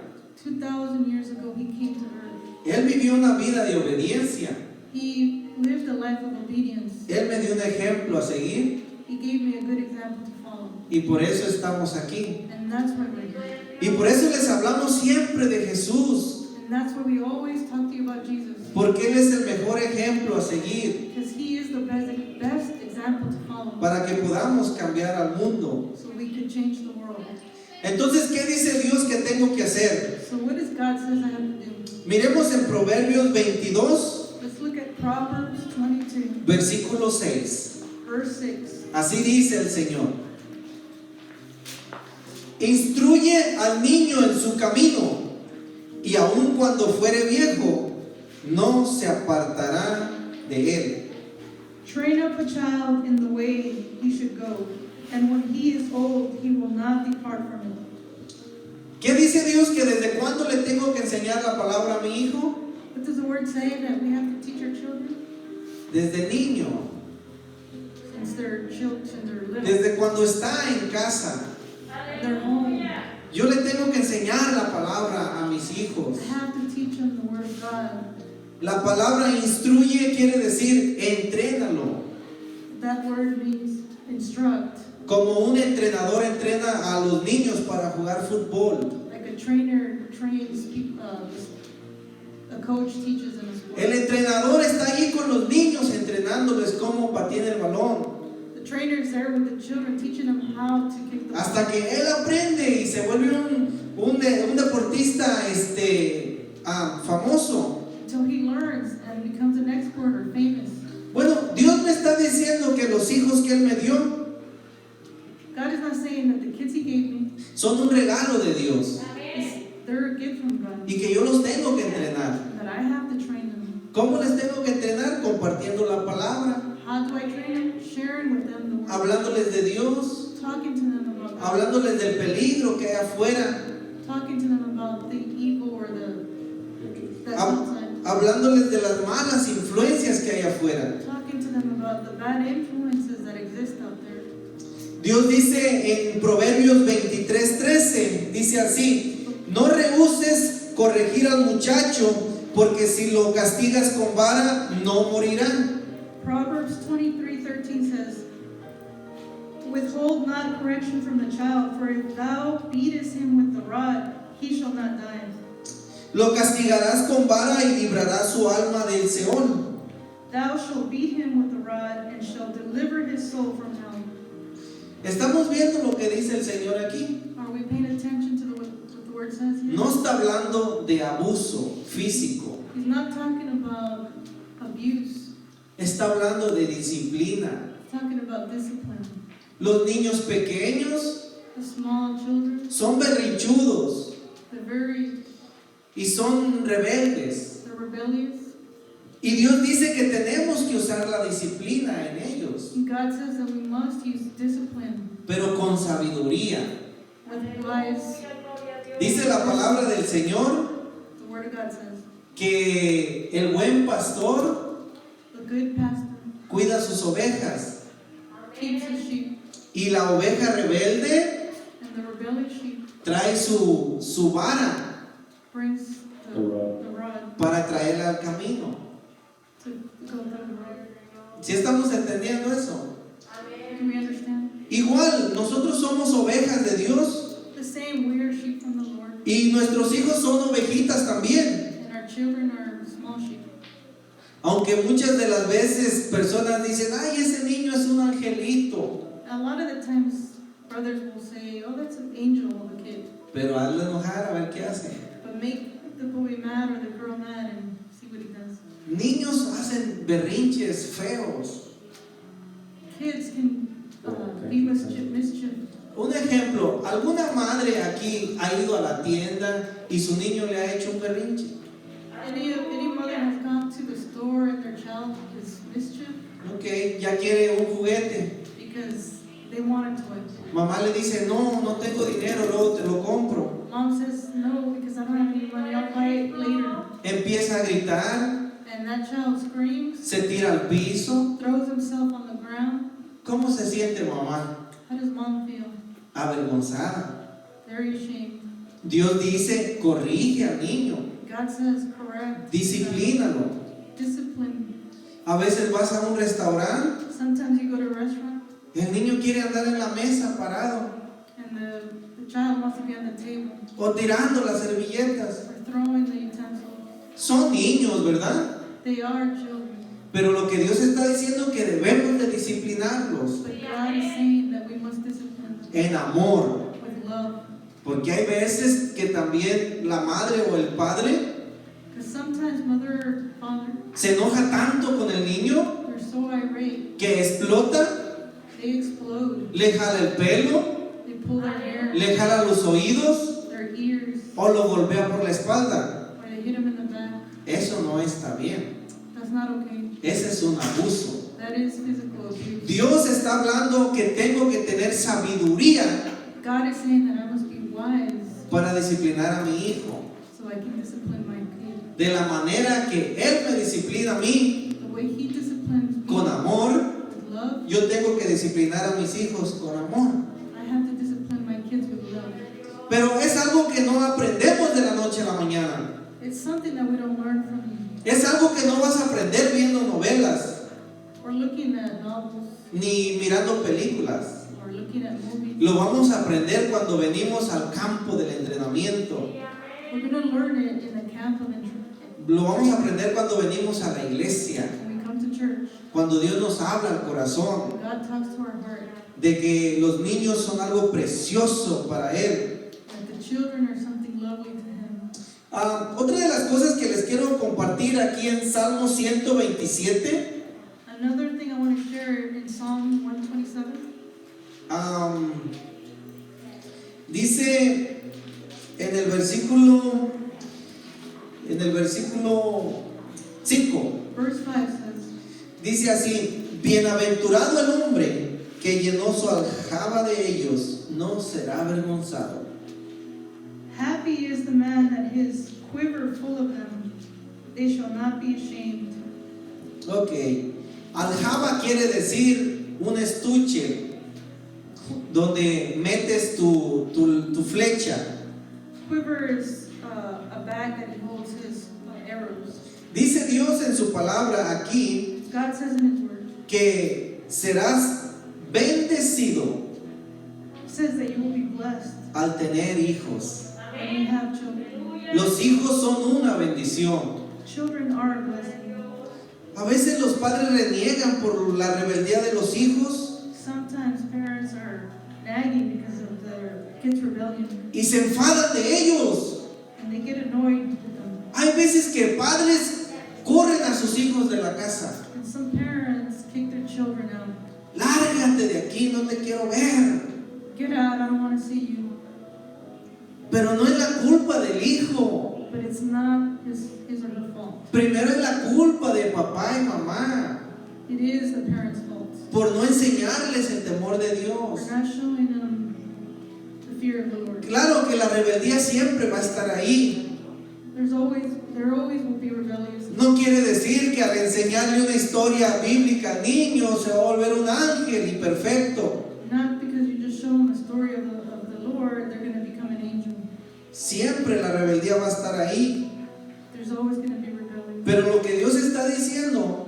2,000 years ago, he came to earth. Él vivió una vida de obediencia. He lived a life of obedience. Él me dio un ejemplo a seguir He gave me a good example to follow. y por eso estamos aquí. And that's why we're here. Y por eso les hablamos siempre de Jesús, And that's why we always talk to you about Jesus. porque Él es el mejor ejemplo a seguir Because he is the best example to follow. para que podamos cambiar al mundo. So we could change the world. Entonces, ¿qué dice Dios que tengo que hacer? So what does God says I have to do? Miremos en Proverbios 22, Let's look at Proverbs 22, versículo 6. verse 6. Así dice el Señor: instruye al niño en su camino, y aun cuando fuere viejo, no se apartará de él. Train up a child in the way he should go, and when he is old, he will not depart from it. ¿Qué dice Dios? Que desde cuándo le tengo que enseñar la palabra a mi hijo? What does the word say that we have to teach our children? Desde niño, Since they're children, they're little, desde cuando está en casa. they're home. Yo le tengo que enseñar la palabra a mis hijos. I have to teach them the word of God. La palabra instruye quiere decir entrénalo. That word means instruct. Como un entrenador entrena a los niños para jugar fútbol. Like a trainer trains people, a coach teaches them a sport. El entrenador está allí con los niños entrenándoles cómo patear el balón. The trainer is there with the children, teaching them how to kick the ball. Hasta que él aprende y se vuelve un deportista famoso. Until he learns and becomes an expert or famous. Bueno, Dios me está diciendo que los hijos que Él me dio God is not saying that the kids he gave me, son un regalo de Dios they're a gift from God. y que yo los tengo que entrenar. That I have to train them. ¿Cómo les tengo que entrenar? Compartiendo la palabra, How do I train them? Sharing with them the word. hablándoles de Dios, Talking to them about God. hablándoles del peligro que hay afuera, Talking to them about the evil or that's outside. hablándoles de las malas influencias que hay afuera. Talking to them about the bad influences that exist out there. Dios dice en Proverbios 23:13, dice así: no rehuses corregir al muchacho, porque si lo castigas con vara, no morirá. Proverbs 23:13 says, withhold not correction from the child, for if thou beatest him with the rod, he shall not die. Lo castigarás con vara y librarás su alma del Seol. Thou shalt beat him with the rod, and shall deliver his soul from hell. ¿Estamos viendo lo que dice el Señor aquí? Are we paying attention to what the word says here? No está hablando de abuso físico, He's not talking about abuse. está hablando de disciplina. He's talking about discipline. Los niños pequeños The small children, son berrinchudos they're y son rebeldes. rebellious. Y Dios dice que tenemos que usar la disciplina en ellos, And God says that we must use discipline pero con sabiduría. with wise. Dice la palabra del Señor The word of God says, que el buen pastor the good pastor cuida sus ovejas keeps his sheep, y la oveja rebelde and the rebellious sheep trae su vara brings The rod. the rod para traerla al camino. to go through the road. ¿Sí estamos entendiendo eso? Do we understand? Igual, nosotros somos ovejas de Dios The same, we are sheep from the Lord, y nuestros hijos son ovejitas también. and our children are small sheep. Aunque muchas de las veces personas dicen, ay, ese niño es un angelito, A lot of the times, brothers will say, oh, that's an angel of a kid. pero hazle enojar a ver qué hace. But make the boy mad or the girl mad and see what he does. Niños hacen berrinches feos. Kids can be mischief. Un ejemplo, ¿alguna madre aquí ha ido a la tienda y su niño le ha hecho un berrinche? Any mother has gone to the store and their child is mischief Ok, ya quiere un juguete. because they want a toy. Mamá le dice, no, no tengo dinero, luego te lo compro. Mom says, no, because I don't have any money, I'll buy it later. Empieza a gritar, And that child screams, se tira al piso. throws himself on the ground. ¿Cómo se siente mamá? How does mom feel? Avergonzada. Very ashamed. Dios dice, corrige al niño, God says, correct. disciplínalo. Discipline. A veces vas a un restaurante, Sometimes you go to a restaurant el niño quiere andar en la mesa parado and the child wants to be on the table o tirando las servilletas. or throwing the utensil. Son niños, ¿verdad? They are children. Pero lo que Dios está diciendo es que debemos de disciplinarlos But God is saying that we must discipline them en amor. with love. Porque hay veces que también la madre o el padre Because sometimes mother or father, se enoja tanto con el niño they're so irate, que explota, they explode. le jala el pelo, They pull their hair, le jala los oídos their ears, o lo golpea por la espalda. or they hit them in the back. Eso no está bien. That's not okay. Ese es un abuso. That That is physical abuse. Dios está hablando que tengo que tener sabiduría God is saying that I must be wise para disciplinar a mi hijo. so I can discipline my kid. De la manera que Él me disciplina a mí The way He disciplines me con amor, with love, yo tengo que disciplinar a mis hijos con amor. I have to discipline my kids with love. Pero es algo que no aprendemos de la noche a la mañana. It's something that we don't learn from Es algo que no vas a aprender viendo novelas or looking at novels ni mirando películas. or looking at movies. Lo vamos a aprender cuando venimos al campo del entrenamiento. We're going to learn it in the camp of interest. Lo vamos a aprender cuando venimos a la iglesia. When we come to church, Cuando Dios nos habla al corazón God talks to our heart de que los niños son algo precioso para Él. that the children are something lovely to Him. Otra de las cosas que les quiero compartir aquí en Salmo 127, Another thing I want to share in Psalm 127, dice en el versículo 5, verse 5 says, dice así: bienaventurado el hombre que llenó su aljaba de ellos, no será avergonzado. happy is the man that his quiver full of them, they shall not be ashamed. Ok, aljaba quiere decir un estuche donde metes tu flecha. Quiver is a bag that he holds his arrows. Dice Dios en su palabra aquí God says in His word, que serás bendecido it says that you will be blessed al tener hijos. when you have children. Los hijos son una bendición. Children are a blessing. A veces los padres reniegan por la rebeldía de los hijos Sometimes parents are nagging because of their kids' rebellion, y se enfadan de ellos. and they get annoyed with them. Hay veces que padres corren a sus hijos de la casa. And some parents kick their children out. Lárgate de aquí, no te quiero ver. Get out, I don't want to see you. Pero no es la culpa del hijo. But it's not his or her fault. Primero es la culpa de papá y mamá It is the parents' fault. por no enseñarles el temor de Dios. We're not showing them the fear of the Lord. Claro que la rebeldía siempre va a estar ahí. There always will be rebellious. No quiere decir que al enseñarle una historia bíblica al niño se va a volver un ángel y perfecto. Not because you just show them a story of the Lord, they're going to become an angel. Siempre la rebeldía va a estar ahí. There's always going to be rebellion. Pero lo que Dios está diciendo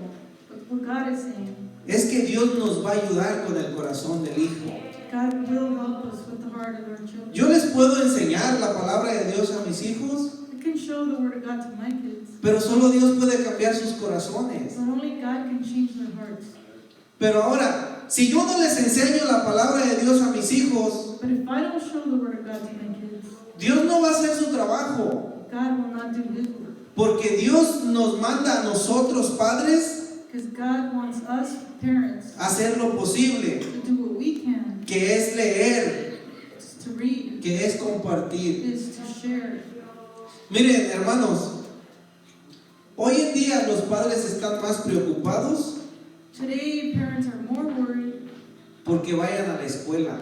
But what God is saying, es que Dios nos va a ayudar con el corazón del hijo. God will help us with the heart of our children. Yo les puedo enseñar la palabra de Dios a mis hijos, I can show the word of God to my kids, pero solo Dios puede cambiar sus corazones. but only God can change their hearts. Pero ahora, si yo no les enseño la palabra de Dios a mis hijos, But if I don't show the word of God to my kids, Dios no va a hacer su trabajo. God will not do His work. Porque Dios nos manda a nosotros, padres, Because God wants us, parents, a hacer lo posible, to do what we can, que es leer, to read, que es compartir. is to share. Miren, hermanos, hoy en día los padres están más preocupados Today, parents are more worried porque vayan a la escuela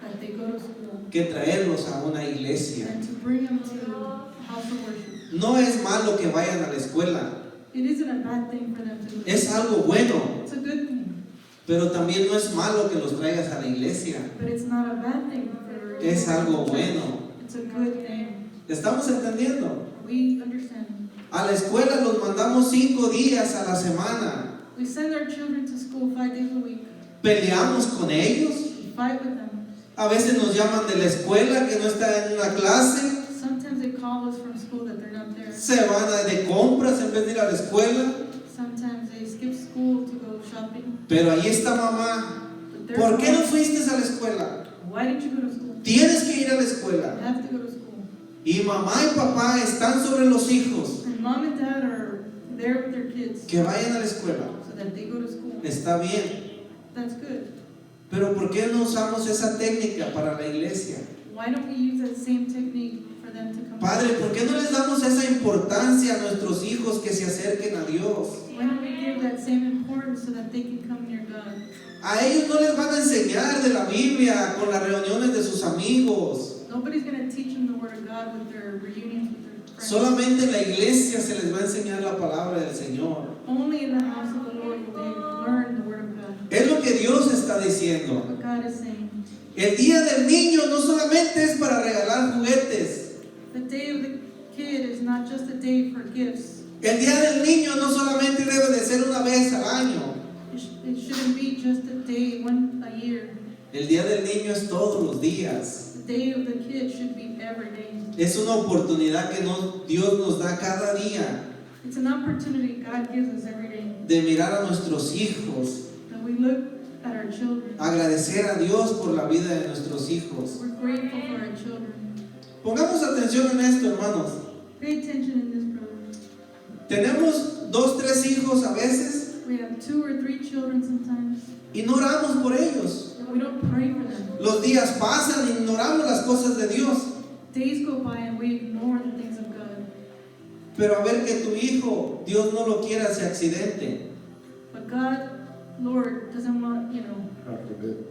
that they go to school que traerlos a una iglesia. and to bring them to the house of worship. No es malo que vayan a la escuela, It isn't a bad thing for them to do. es algo bueno, It's a good thing, pero también no es malo que los traigas a la iglesia, but it's not a bad thing for es algo bueno. It's a good thing. ¿Estamos entendiendo? We understand. A la escuela los mandamos 5 días a la semana. We send our children to school 5 days a week. Peleamos con ellos. We fight with them. A veces nos llaman de la escuela que no está en una clase. Sometimes they call us from school that they're not there. Se van de compras en vez de ir a la escuela. Sometimes they skip school to go shopping. Pero ahí está mamá. But there's ¿Por qué no mom. fuiste a la escuela? Why didn't you go to school? Tienes que ir a la You escuela. have to go to school. Y mamá y papá están sobre los hijos. And mom and dad are there with their kids Que vayan a la escuela. so that they go to school. Está bien. That's good. Pero ¿por qué no usamos esa técnica para la iglesia? Why don't we use that same technique for them to come? Padre, ¿por qué no les damos esa importancia a nuestros hijos que se acerquen a Dios? Why don't we give that same importance important so that they can come near God. A ellos no les van a enseñar de la Biblia con las reuniones de sus amigos. Nobody's going to teach them the Word of God with their reunions with their friends. Solamente en la iglesia se les va a enseñar la palabra del Señor. Only in the house of the Lord will they learn the Word of God. Es lo que Dios está diciendo. What God is saying. El día del niño no solamente es para regalar juguetes. The day of the kid is not just a day for gifts. El día del niño no solamente debe de ser una vez al año. It shouldn't be just a day, one a year. El día del niño es todos los días. The day of the kid should be every day. Es una oportunidad que Dios nos da cada día It's an opportunity God gives us every day. de mirar a nuestros hijos, That we look at our children. agradecer a Dios por la vida de nuestros hijos. We're grateful for our children. Pongamos atención en esto, hermanos. Pay attention in this, brother. Tenemos 2, 3 hijos a veces We have 2 or 3 children sometimes. y no oramos por ellos. And we don't pray for them. Los días pasan y ignoramos las cosas de Dios. Days go by and we ignore the things of God. Pero a ver que tu hijo, Dios no lo quiera, se accidente. But God, Lord, doesn't want, God forbid.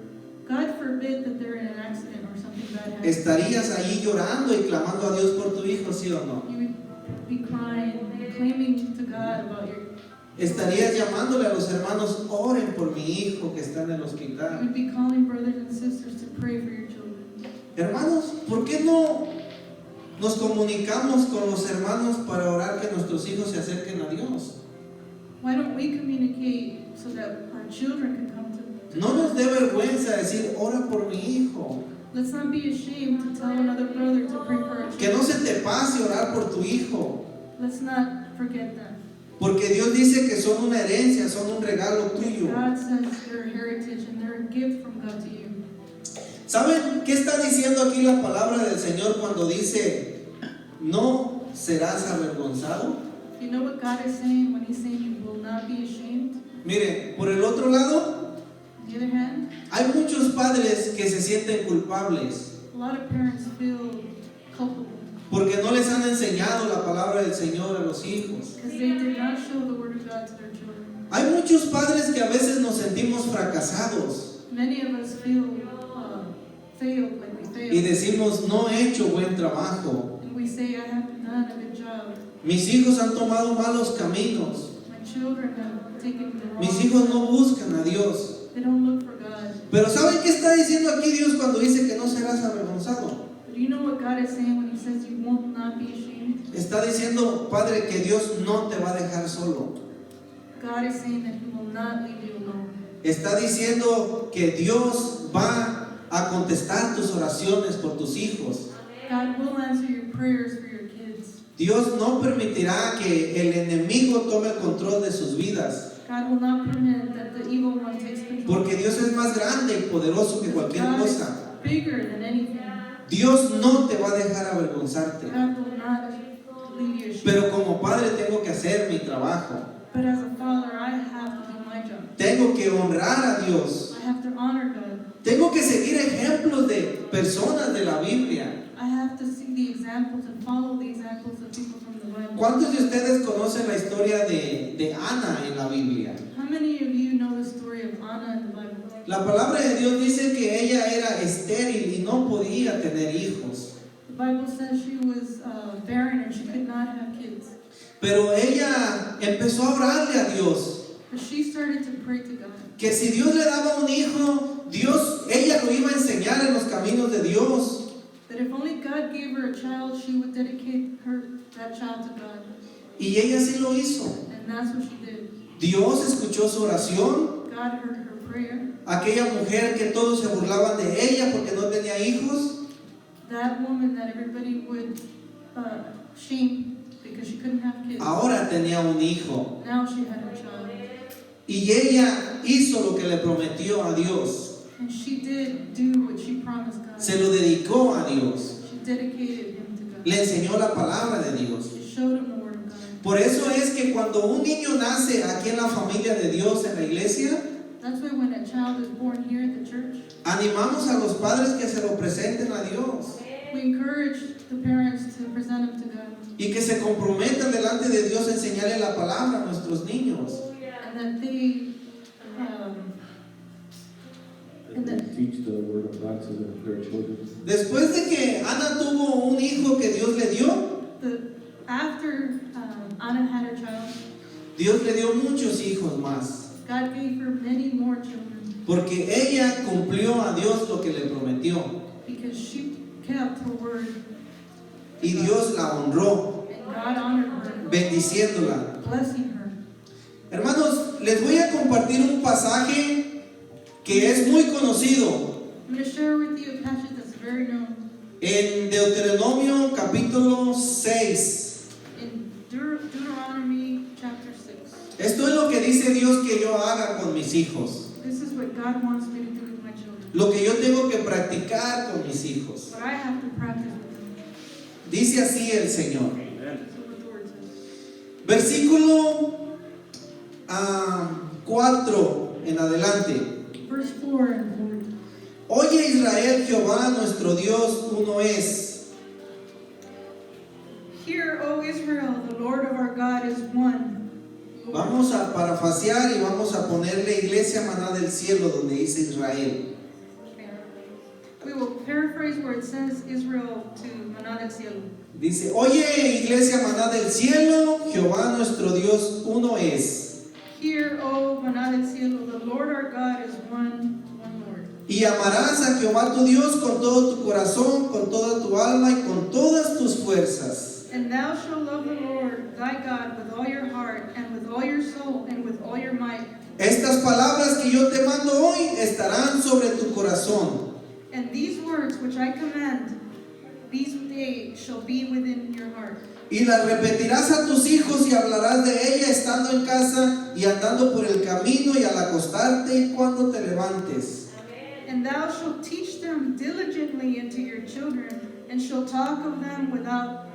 God forbid that they're in an accident or something bad happens. ¿Estarías ahí llorando y clamando a Dios por tu hijo, sí o no? You would be crying, claiming to God about your. ¿Estarías llamándole a los hermanos, oren por mi hijo que está en el You hospital? would be calling brothers and sisters to pray for your children. Hermanos, ¿por qué no nos comunicamos con los hermanos para orar que nuestros hijos se acerquen a Dios? Why don't we communicate so that our children can come to No nos dé vergüenza decir, ora por mi hijo. Let's not be ashamed to tell another brother to pray for our Que no children. se te pase orar por tu hijo. Let's not forget that. Porque Dios dice que son una herencia, son un regalo tuyo. God says they're a heritage and they're a gift from God to you. ¿Saben qué está diciendo aquí la palabra del Señor cuando dice, no serás avergonzado? You know what God is saying when He's saying you will not be ashamed? Mire, por el otro lado, On the other hand, hay muchos padres que se sienten culpables a lot of parents feel culpable porque no les han enseñado la palabra del Señor a los hijos. because they did not show the Word of God to their children. Hay muchos padres que a veces nos sentimos fracasados Many of us feel failed, like we y failed. decimos, no he hecho buen trabajo. And we say, I haven't done a good job. Mis hijos han tomado malos caminos. My children have taken the wrong Mis hijos no buscan a Dios. They don't look for God. Pero ¿saben qué está diciendo aquí Dios cuando dice que no serás avergonzado? But do you know what God is saying when He says you will not be ashamed? Está diciendo, Padre, que Dios no te va a dejar solo. God is saying that He will not leave you alone. Está diciendo que Dios va a contestar tus oraciones por tus hijos. God will answer your prayers for your kids. Dios no permitirá que el enemigo tome el control de sus vidas. God will not permit that the evil one takes control. Porque Dios es más grande y poderoso que cualquier God is cosa. bigger than anything. Dios no te va a dejar avergonzarte. God will not leave you ashamed. Pero como padre tengo que hacer mi trabajo. But as a father, I have to do my job. Tengo que honrar a Dios. I have to honor God. Tengo que seguir ejemplos de personas de la Biblia. I have to see the examples and follow the examples of people from the Bible. ¿Cuántos de ustedes conocen la historia de Ana en la Biblia? How many of you know the story of Anna in the Bible? La palabra de Dios dice que ella era estéril y no podía tener hijos. The Bible says she was barren and she could not have kids. Pero ella empezó a orarle a Dios. But she started to pray to God. Que si Dios le daba un hijo, ella lo iba a enseñar en los caminos de Dios. That if only God gave her a child, she would dedicate that child to God. Y ella sí lo hizo. And that's what she did. Dios escuchó su oración. God heard her prayer. Aquella mujer que todos se burlaban de ella porque no tenía hijos. That woman that everybody would shame because she couldn't have kids. Ahora tenía un hijo. Now she had a child. Y ella hizo lo que le prometió a Dios. And she did do what she promised God. Se lo dedicó a Dios. She dedicated him to God. Le enseñó la palabra de Dios. She showed him the Word of God. Por eso es que cuando un niño nace aquí en la familia de Dios, en la iglesia, That's why when a child is born here at the church, animamos a los padres que se lo presenten a Dios we encourage the parents to present him to God. y que se comprometan delante de Dios a enseñarle la palabra a nuestros niños. And and that they, and They that teach the word of God to their children. Después de que Ana tuvo un hijo que Dios le dio, after Anna had her child, Dios le dio muchos hijos más. God gave her many more children Porque ella cumplió a Dios lo que le prometió. because she kept her word, Y Dios la honró, and God honored her, bendiciéndola. blessing her. Hermanos, les voy a compartir un pasaje que es muy conocido I'm going to share with you a passage that's very known en Deuteronomio capítulo 6. in Deuteronomy chapter 6. Esto es lo que dice Dios que yo haga con mis hijos. This is what God wants me to do with my children. Lo que yo tengo que practicar con mis hijos. What I have to practice with them. Dice así el Señor. That's what the word says. Versículo 4 en adelante. Verse 4 and forward. Oye Israel, Jehová nuestro Dios uno es. Hear, O Israel, the Lord of our God is one. Lord. Vamos a parafasear y vamos a ponerle Iglesia Maná del Cielo donde dice Israel. We will paraphrase where it says Israel to Maná del Cielo. Dice, oye Iglesia Maná del Cielo, Jehová nuestro Dios uno es. Hear, O Maná del Cielo, the Lord our God is one Lord. Y amarás a Jehová tu Dios con todo tu corazón, con toda tu alma y con todas tus fuerzas. And thou shalt love the Lord thy God with all your heart, and with all your soul, and with all your might. Estas palabras que yo te mando hoy estarán sobre tu corazón. And these words which I command these days shall be within your heart. Y las repetirás a tus hijos y hablarás de ella estando en casa y andando por el camino y al acostarte y cuando te levantes. And thou shalt teach them diligently unto your children, and shalt talk of them without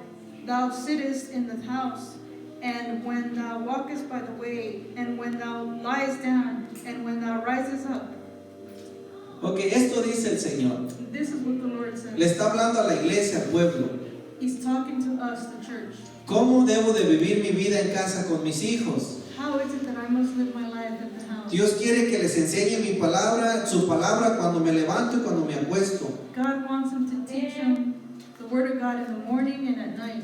thou sittest in the house, and when thou walkest by the way, and when thou liest down, and when thou risest up. Ok, esto dice el Señor. This is what the Lord Le says. está hablando a la iglesia, al pueblo. He's talking to us, the church. ¿Cómo debo de vivir mi vida en casa con mis hijos? How is it that I must live my life at the house? Dios quiere que les enseñe mi palabra, su palabra cuando me levanto y cuando me acuesto. God wants them to teach them the word of God in the morning and at night.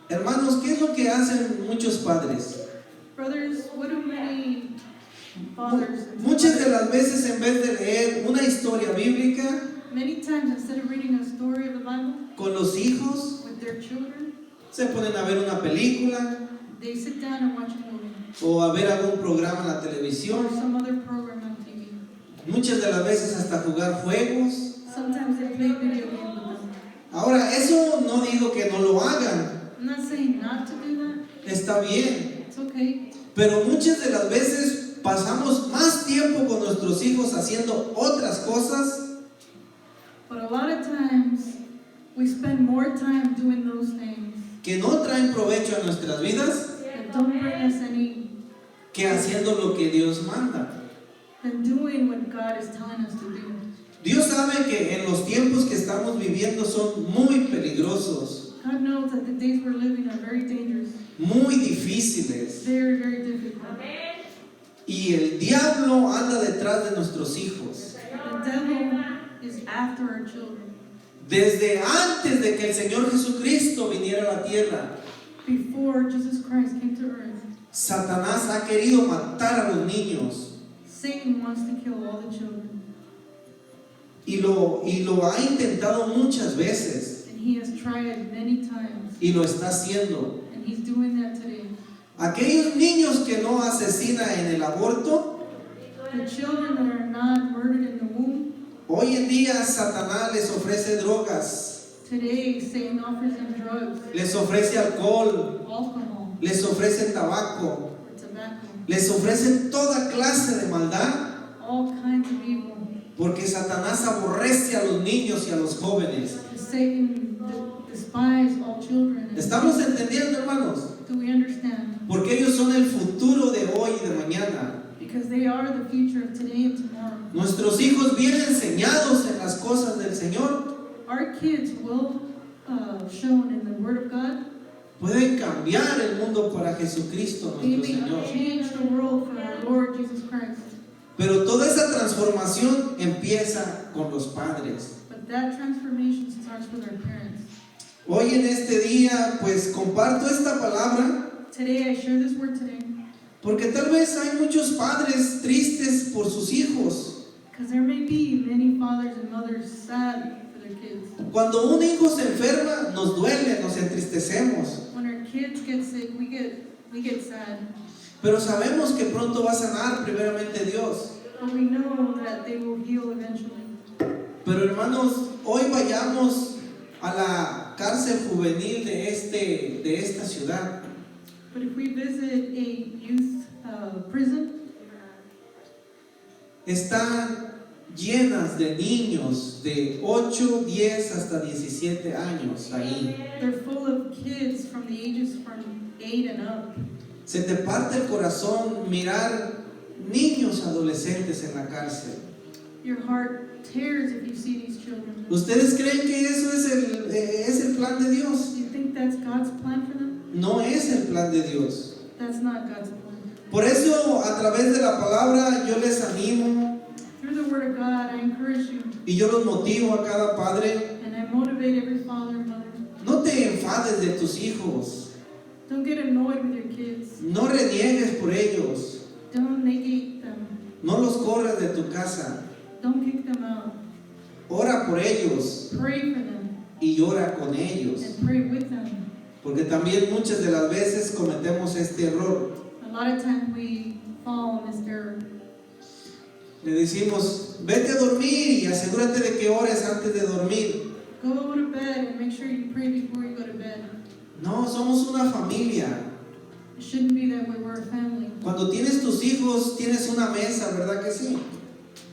Hermanos, ¿qué es lo que hacen muchos padres? Brothers, what do many fathers and Muchas de mothers- las veces en vez de leer una historia bíblica many times instead of reading a story of the Bible con los hijos, with their children, se ponen a ver una película they sit down and watch a movie o a ver algún programa en la or televisión. some other program on TV. Muchas de las veces hasta jugar juegos. Sometimes they play video games with them. Ahora, eso no digo que no lo hagan, I'm not saying not to do that. está bien. It's okay. Pero muchas de las veces pasamos más tiempo con nuestros hijos haciendo otras cosas But a lot of times we spend more time doing those things que no traen provecho a nuestras vidas that don't bring us any, que haciendo lo que Dios manda. than doing what God is telling us to do. Dios sabe que en los tiempos que estamos viviendo son muy peligrosos, God knows that the days we're living are very dangerous, muy difíciles. very, very difficult. Y el diablo anda detrás de nuestros hijos. The devil is after our children. Desde antes de que el Señor Jesucristo viniera a la tierra, Before Jesus Christ came to earth, Satanás ha querido matar a los niños Satan wants to kill all the children. y lo ha intentado muchas veces And he has tried many times. y lo está haciendo. And he's doing that today. Aquellos niños que no asesinan en el aborto, The children that are not murdered in the womb, hoy en día Satanás les ofrece drogas, today Satan offers them drugs, les ofrece alcohol, alcohol, les ofrece tabaco, or tobacco, les ofrece toda clase de maldad, all kinds of evil. porque Satanás aborrece a los niños y a los jóvenes. Satan despises all children. ¿Estamos entendiendo, hermanos? Do we understand? Porque ellos son el futuro de hoy y de mañana. Because they are the future of today and tomorrow. Nuestros hijos vienen enseñados en las cosas del Señor, Our kids will shown in the Word of God, pueden cambiar el mundo para Jesucristo They nuestro may Señor. change the world for our Lord Jesus Christ. Pero toda esa transformación empieza con los padres. But that transformation starts with our parents. Hoy en este día, pues comparto esta palabra Today, I share this word today porque tal vez hay muchos padres tristes por sus hijos. because there may be many fathers and mothers sad for their kids. Cuando un hijo se enferma, nos duele, nos entristecemos. When our kids get sick, we get sad. Pero sabemos que pronto va a sanar primeramente Dios. But we know that they will heal eventually. Pero hermanos, hoy vayamos a la cárcel juvenil de esta ciudad. But if we visit a youth prison, Están llenas de niños de 8, 10 hasta 17 años ahí. they're full of kids from the ages from 8 and up. Se te parte el corazón mirar niños adolescentes en la cárcel. Your heart tears if you see these children. ¿Ustedes creen que eso es el plan de Dios? Do you think that's God's plan for them? No es el plan de Dios. That's not God's plan. Por eso, a través de la palabra, yo les animo Through the Word of God, I encourage you y yo los motivo a cada padre. and I motivate every father and mother. No te enfades de tus hijos. Don't get annoyed with your kids. No reniegues por ellos. Don't negate them. No los corras de tu casa. Don't kick them out. Ora por ellos Pray for them y llora con ellos. and pray with them. Porque también muchas de las veces cometemos este error. A lot of times we fall in this error. Le decimos, vete a dormir y asegúrate de que ores antes de dormir. Go to bed and make sure you pray before you go to bed. No, somos una familia. It shouldn't be that way. We're a family. Cuando tienes tus hijos, tienes una mesa, ¿verdad que sí?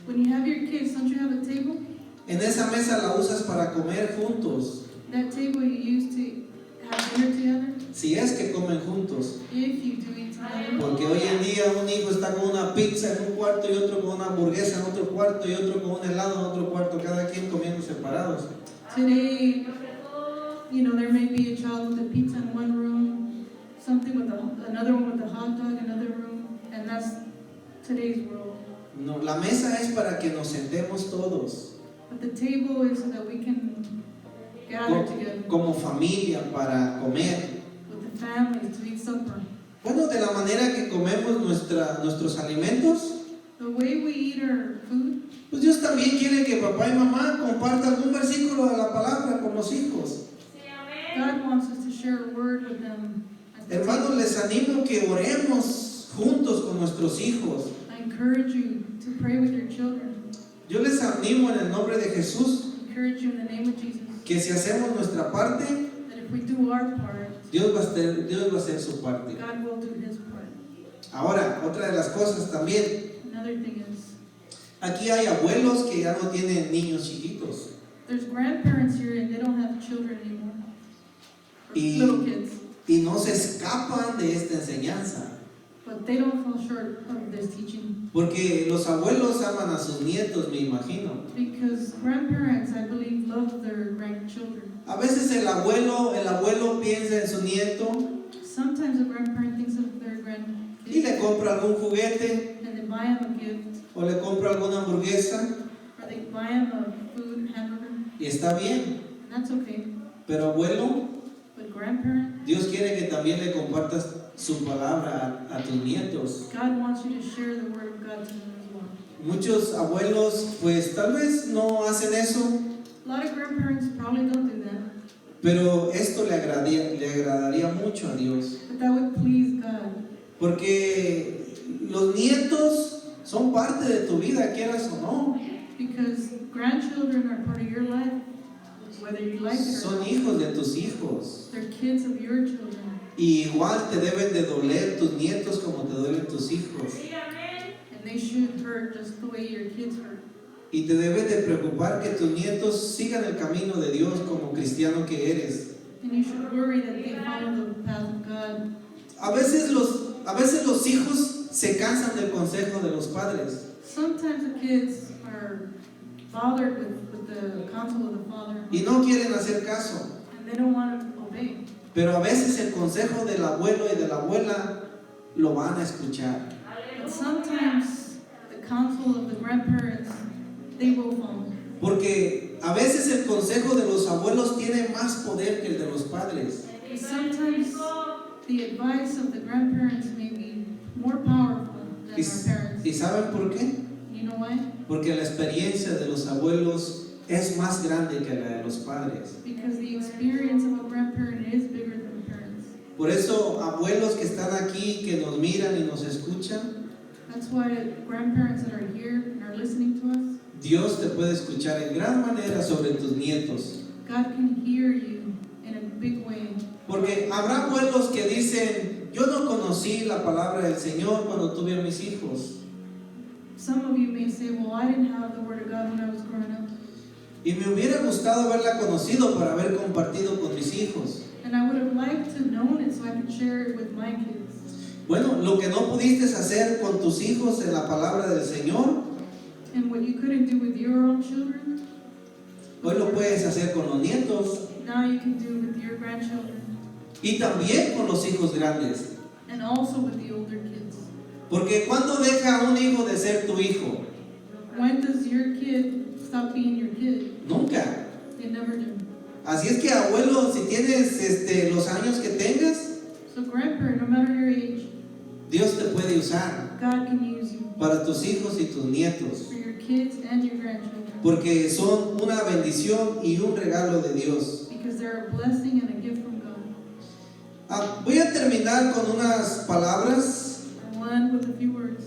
When you have your kids, don't you have a table? En esa mesa la usas para comer juntos. That table you use to have dinner together? Si es que comen juntos. If you do eat together. Porque hoy en día un hijo está con una pizza en un cuarto y otro con una hamburguesa en otro cuarto y otro con un helado en otro cuarto, cada quien comiendo separados. Today, there may be a child with a pizza in one room, something with another one with a hot dog in another room, and that's today's world. No, la mesa es para que nos sentemos todos But the table is so that we can gather together como familia para comer. with the families to eat supper. Bueno, de la manera que comemos nuestros alimentos, The way we eat our food, pues Dios también quiere que papá y mamá compartan algún versículo de la palabra con los hijos. God wants us to share a word with them. At the Hermanos, table. les animo que oremos juntos con nuestros hijos. I encourage you to pray with your children. Yo les animo en el nombre de Jesús I encourage you in the name of Jesus que si hacemos nuestra parte, that if we do our part, Dios va a hacer su parte. God will do His part. Ahora, otra de las cosas también, Another thing is, aquí hay abuelos que ya no tienen niños chiquitos. there's grandparents here and they don't have children anymore. Or Y- little kids. Y no se escapan de esta enseñanza. But they don't fall short of this teaching. Porque los abuelos aman a sus nietos, me imagino. Because grandparents, I believe, love their grandchildren. A veces el abuelo piensa en su nieto Sometimes a grandparent thinks of their y le grandkids compra algún juguete and they buy them a gift, o le compra alguna hamburguesa or they buy them a food, hamburger, y está bien. and that's okay. Pero abuelo, But grandparent, Dios quiere que también le compartas su palabra a tus nietos. God wants you to share the word of God to them as well. Muchos abuelos pues tal vez no hacen eso, A lot of grandparents probably don't do that, pero esto le agradaría mucho a Dios. but that would please God. Porque los nietos son parte de tu vida, quieras o no. Because grandchildren are part of your life, whether you like it or Son not. hijos de tus hijos. They're kids of your children. Y igual te deben de doler tus nietos como te duelen tus hijos. And they should hurt just the way your kids hurt. Y te debes de preocupar que tus nietos sigan el camino de Dios como cristiano que eres. And you should worry that they follow the path of God. A veces los hijos se cansan del consejo de los padres. Sometimes the kids are bothered with the counsel of the father, Y no quieren hacer caso. and they don't want to obey. Pero a veces el consejo del abuelo y de la abuela lo van a escuchar. But sometimes the counsel of the grandparents, they will follow. Porque a veces el consejo de los abuelos tiene más poder que el de los padres. And sometimes the advice of the grandparents may be more powerful than ¿Y, our parents. y saben por qué? You know why? Porque la experiencia de los abuelos es más grande que la de los padres. Because the experience of a grandparent is bigger than the parents. Por eso, abuelos que están aquí, que nos miran y nos escuchan, That's why grandparents that are here and are listening to us, Dios te puede escuchar en gran manera sobre tus nietos. God can hear you in a big way. Porque habrá abuelos que dicen, yo no conocí la palabra del Señor cuando tuve a mis hijos. Some of you may say, well, I didn't have the Word of God when I was growing up. Y me hubiera gustado haberla conocido para haber compartido con mis hijos. And I would have liked to know it so I could share it with my kids. Bueno, lo que no pudiste hacer con tus hijos en la palabra del Señor, And what you couldn't do with your own children, hoy lo puedes hacer con los nietos now you can do with your grandchildren. y también con los hijos grandes. And also with the older kids. Porque ¿cuándo deja un hijo de ser tu hijo? When does your kid stop being your kid? Nunca. They never do. Así es que, abuelo, si tienes los años que tengas, So grandparent, no matter your age, Dios te puede usar God can use you para tus hijos y tus nietos. for your kids and your grandchildren. Porque son una bendición y un regalo de Dios. Because they're a blessing and a gift from God. Voy a terminar con unas palabras And one with a few words.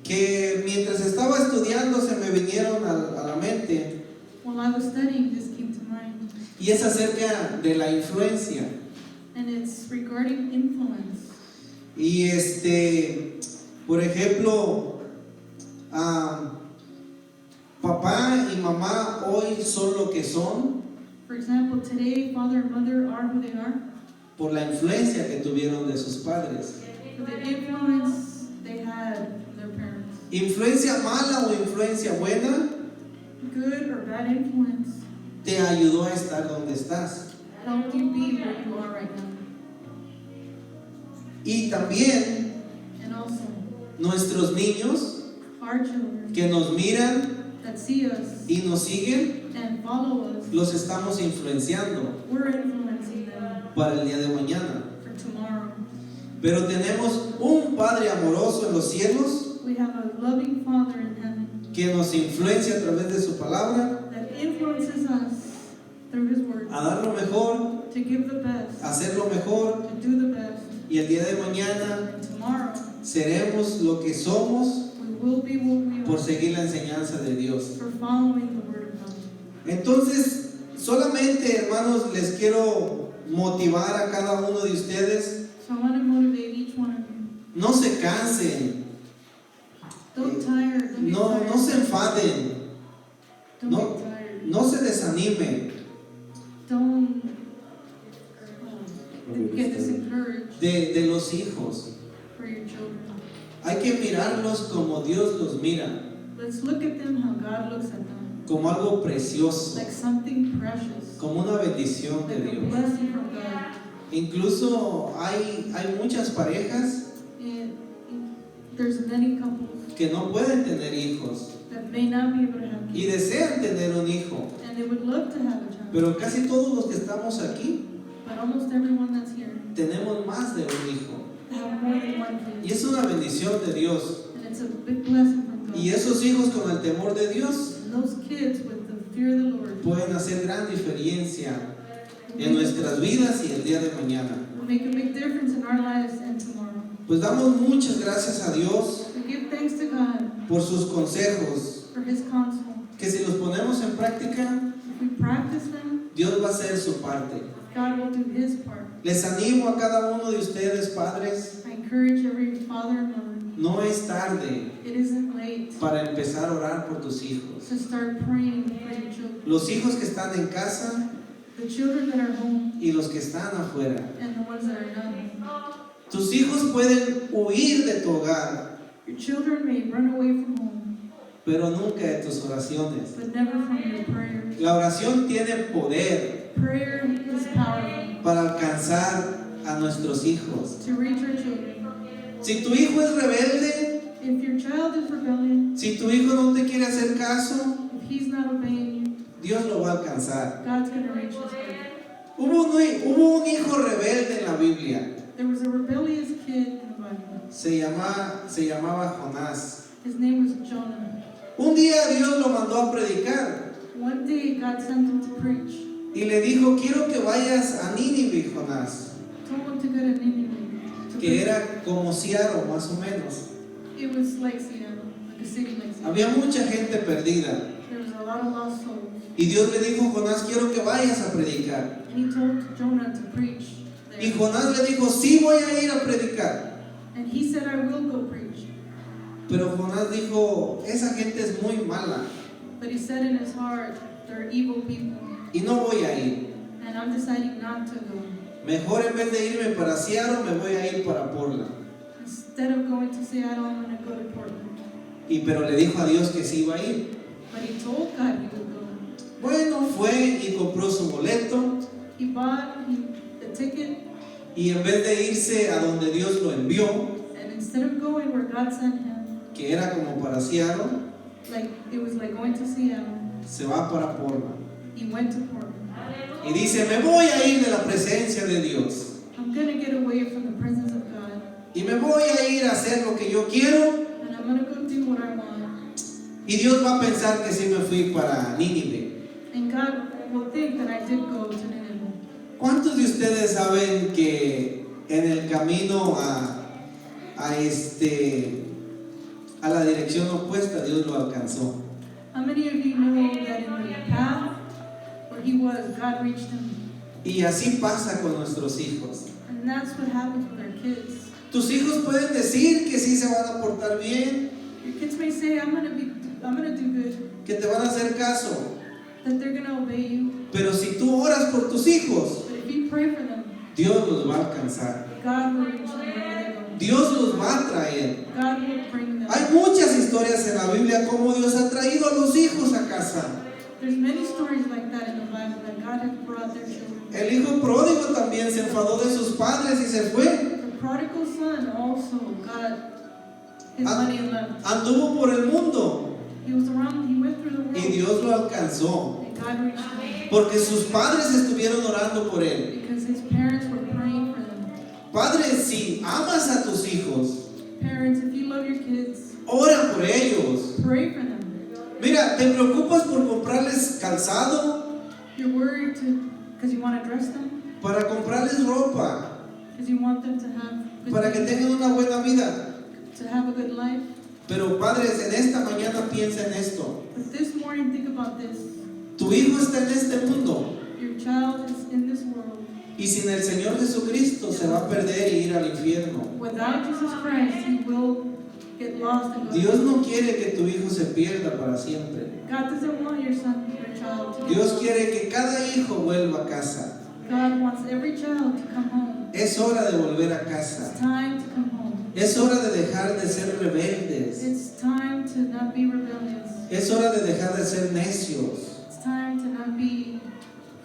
que mientras estaba estudiando se me vinieron a la mente, While I was studying, this came to mind. y es acerca de la influencia. And it's regarding influence. Y por ejemplo, papá y mamá hoy son lo que son For example, today, father and mother are who they are por la influencia que tuvieron de sus padres. for the influence they had from their parents. Influencia mala o influencia buena Good or bad influence te ayudó a estar donde estás. helped you be where you are right now. Y también And also, nuestros niños our children que nos miran that see us y nos siguen, and follow us, los estamos influenciando we're influencing them para el día de mañana. for tomorrow. Pero tenemos un Padre amoroso en los cielos We have a loving Father in heaven que nos influencia a través de su palabra that influences us through His Word a dar lo mejor, to give the best, a hacer lo mejor, to do the best, y el día de mañana and tomorrow seremos lo que somos we will be what we por are seguir la enseñanza de Dios. for following the Word of God. Entonces, solamente, hermanos, les quiero motivar a cada uno de ustedes. So I want to motivate each one of you. No se cansen, Don't tire. Don't be no tired. se enfaden, Don't no- be tired. no se desanimen Don't Don't be get discouraged. discouraged de los hijos. for your children. Hay que mirarlos como Dios los mira, Let's look at them how God looks at them. como algo precioso, Like something precious. como una bendición de Like a Dios. blessing from God. Incluso hay muchas parejas And there's many couples que no pueden tener hijos that may not be able to have y kids. desean tener un hijo, And they would love to have a child. pero casi todos los que estamos aquí But almost everyone that's here tenemos más de un hijo. have more than one Y kid. es una bendición de Dios. And it's a big blessing from God. Y esos hijos con el temor de Dios And those kids with the fear of the Lord pueden hacer gran diferencia en nuestras vidas y el día de mañana. will make a big difference in our lives and tomorrow. Pues damos muchas gracias a Dios We give thanks to God por sus consejos, for His counsel. que si los ponemos en práctica, If we practice them, Dios va a hacer su parte. God will do His part. Les animo a cada uno de ustedes, padres, I encourage every father and mother. no es tarde It isn't late para empezar a orar por tus hijos. to start praying for your children. Los hijos que están en casa The children that are home y los que están afuera. and the ones that are not. Tus hijos pueden huir de tu hogar, Your children may run away from home, pero nunca de tus oraciones. but never from your prayers. La oración tiene poder. Prayer is powerful. para alcanzar a nuestros hijos. to reach our children. Si tu hijo es rebelde, If your child is rebellion, si tu hijo no te quiere hacer caso, if he's not obeying you, Dios lo va a alcanzar. God's going to reach his heart. Hubo un hijo rebelde en la Biblia. There was a rebellious kid in the Bible. Se llamaba Jonás. His name was Jonah. Un día Dios lo mandó a predicar One day God sent him to preach. y le dijo, quiero que vayas a Nínive, Jonás, Told him to go to Nineveh. To que preach. era como Seattle, más o menos. It was like Seattle, like a city like Seattle. Había mucha gente perdida. There was a lot of lost souls. Y Dios le dijo, Jonás, quiero que vayas a predicar. And he told Jonah to preach Y there. Jonás le dijo, sí voy a ir a predicar. And he said, I will go preach. Pero Jonás dijo, esa gente es muy mala But he said in his heart, they're evil people. y no voy a ir. And I'm deciding not to go. Mejor en vez de irme para Seattle, me voy a ir para Portland. Instead of going to Seattle, I'm going to go to Portland. Pero le dijo a Dios que sí iba a ir. But he told God he would go. Bueno, fue y compró su boleto He bought the ticket, y en vez de irse a donde Dios lo envió, and instead of going where God sent him, que era como para Seattle, like it was like going to Seattle, se va para Portland. he went to Portland. Y dice, me voy a ir de la presencia de Dios. I'm going to get away from the presence of God, Y me voy a ir a hacer lo que yo quiero. and I'm going to go do what I want. Y Dios va a pensar que sí me fui para Nínive. And God will think that I did go to Nineveh. ¿Cuántos de ustedes saben que en el camino a la dirección opuesta Dios lo alcanzó? How many of you know that in the path where he was, God reached him? Y así pasa con nuestros hijos. And that's what happens with our kids. Tus hijos pueden decir que sí se van a portar bien, Your kids may say, I'm going to do good, que te van a hacer caso. that they're going to obey you. Pero si tú oras por tus hijos, But if you pray for them, Dios los va a alcanzar. God will reach them wherever they go. Dios los va a traer. God will bring them. Hay muchas historias en la Biblia como Dios ha traído a los hijos a casa. There's many stories like that in the Bible that God has brought their children. El hijo pródigo también se enfadó de sus padres y se fue. The prodigal son also got his money and left. Anduvo por el mundo He went through the world. y Dios lo alcanzó. And God reached him Porque sus padres estuvieron orando por él. because his parents were praying for them. Padre, si amas a tus hijos, Parents, if you love your kids, ora por ellos. pray for them. Mira, ¿te preocupas por comprarles calzado? You're worried because you want to dress them, Para comprarles ropa, because you want them to have good para que things, tengan una buena vida. to have a good life. Pero padres, en esta mañana piensa en esto. But this morning, think about this. Tu hijo está en este mundo Your child is in this world. y sin el Señor Jesucristo se va a perder y ir al infierno. Without Jesus Christ, he will get lost and go. Dios no quiere que tu hijo se pierda para siempre. God doesn't want your child to Dios get quiere que cada hijo vuelva a casa. lost. God wants every child to come home. Es hora de volver a It's casa. time to come home. Es hora de dejar de ser rebeldes. It's time to not be rebellious. Es hora de dejar de ser necios. It's time to not be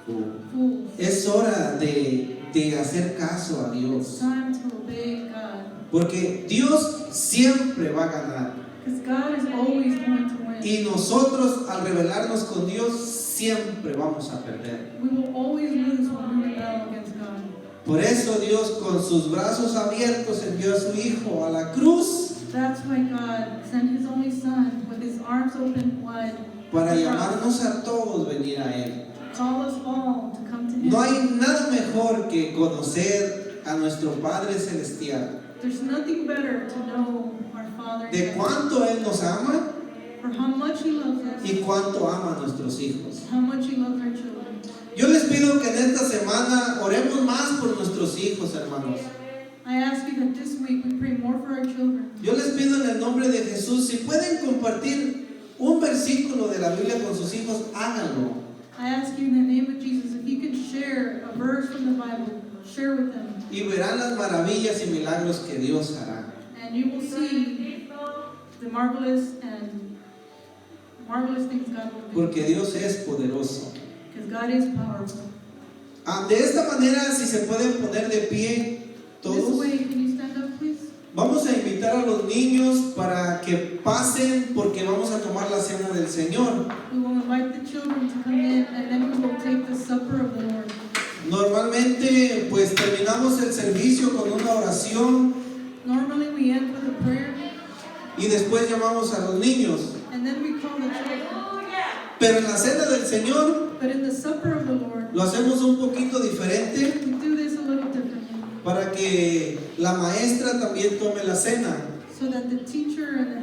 fools. Es hora de hacer caso a It's Dios. time to obey God. Porque Dios siempre va a ganar. Because God is always going to win. Y nosotros al rebelarnos con Dios siempre vamos a perder. We will always lose when we rebel against God. Por eso Dios con sus brazos abiertos envió a su Hijo a la cruz That's why God sent His only Son with His arms open wide para to the cross, llamarnos a todos venir a Él. to call us all to come to Him. No hay nada mejor que conocer a nuestro Padre Celestial, There's nothing better to know our Father in de heaven, cuánto Él nos ama for how much He loves us, y cuánto ama a nuestros hijos. how much He loves our children. Yo les pido que en esta semana oremos más por nuestros hijos, hermanos. I ask you that this week we pray more for our children. Yo les pido en el nombre de Jesús, si pueden compartir un versículo de la Biblia con sus hijos, háganlo. I ask you in the name of Jesus, if you can share a verse from the Bible, share with them. Y verán las maravillas y milagros que Dios hará. And you will see the marvelous things God will do. Porque Dios es poderoso. Because God is powerful. De esta manera, si se pueden poner de pie This todos, way, can you stand up, please? vamos a invitar a los niños para que pasen porque vamos a tomar la cena del Señor. We will invite the children to come in, and then we will take the supper of the Lord. Normalmente, pues terminamos el servicio con una oración Normally, we end with a prayer, y después llamamos a los niños. and then we call the children. Pero en la cena del Señor But in the supper of the Lord, lo hacemos un poquito diferente we do this a little differently, para que la maestra también tome la cena. so that the teacher and the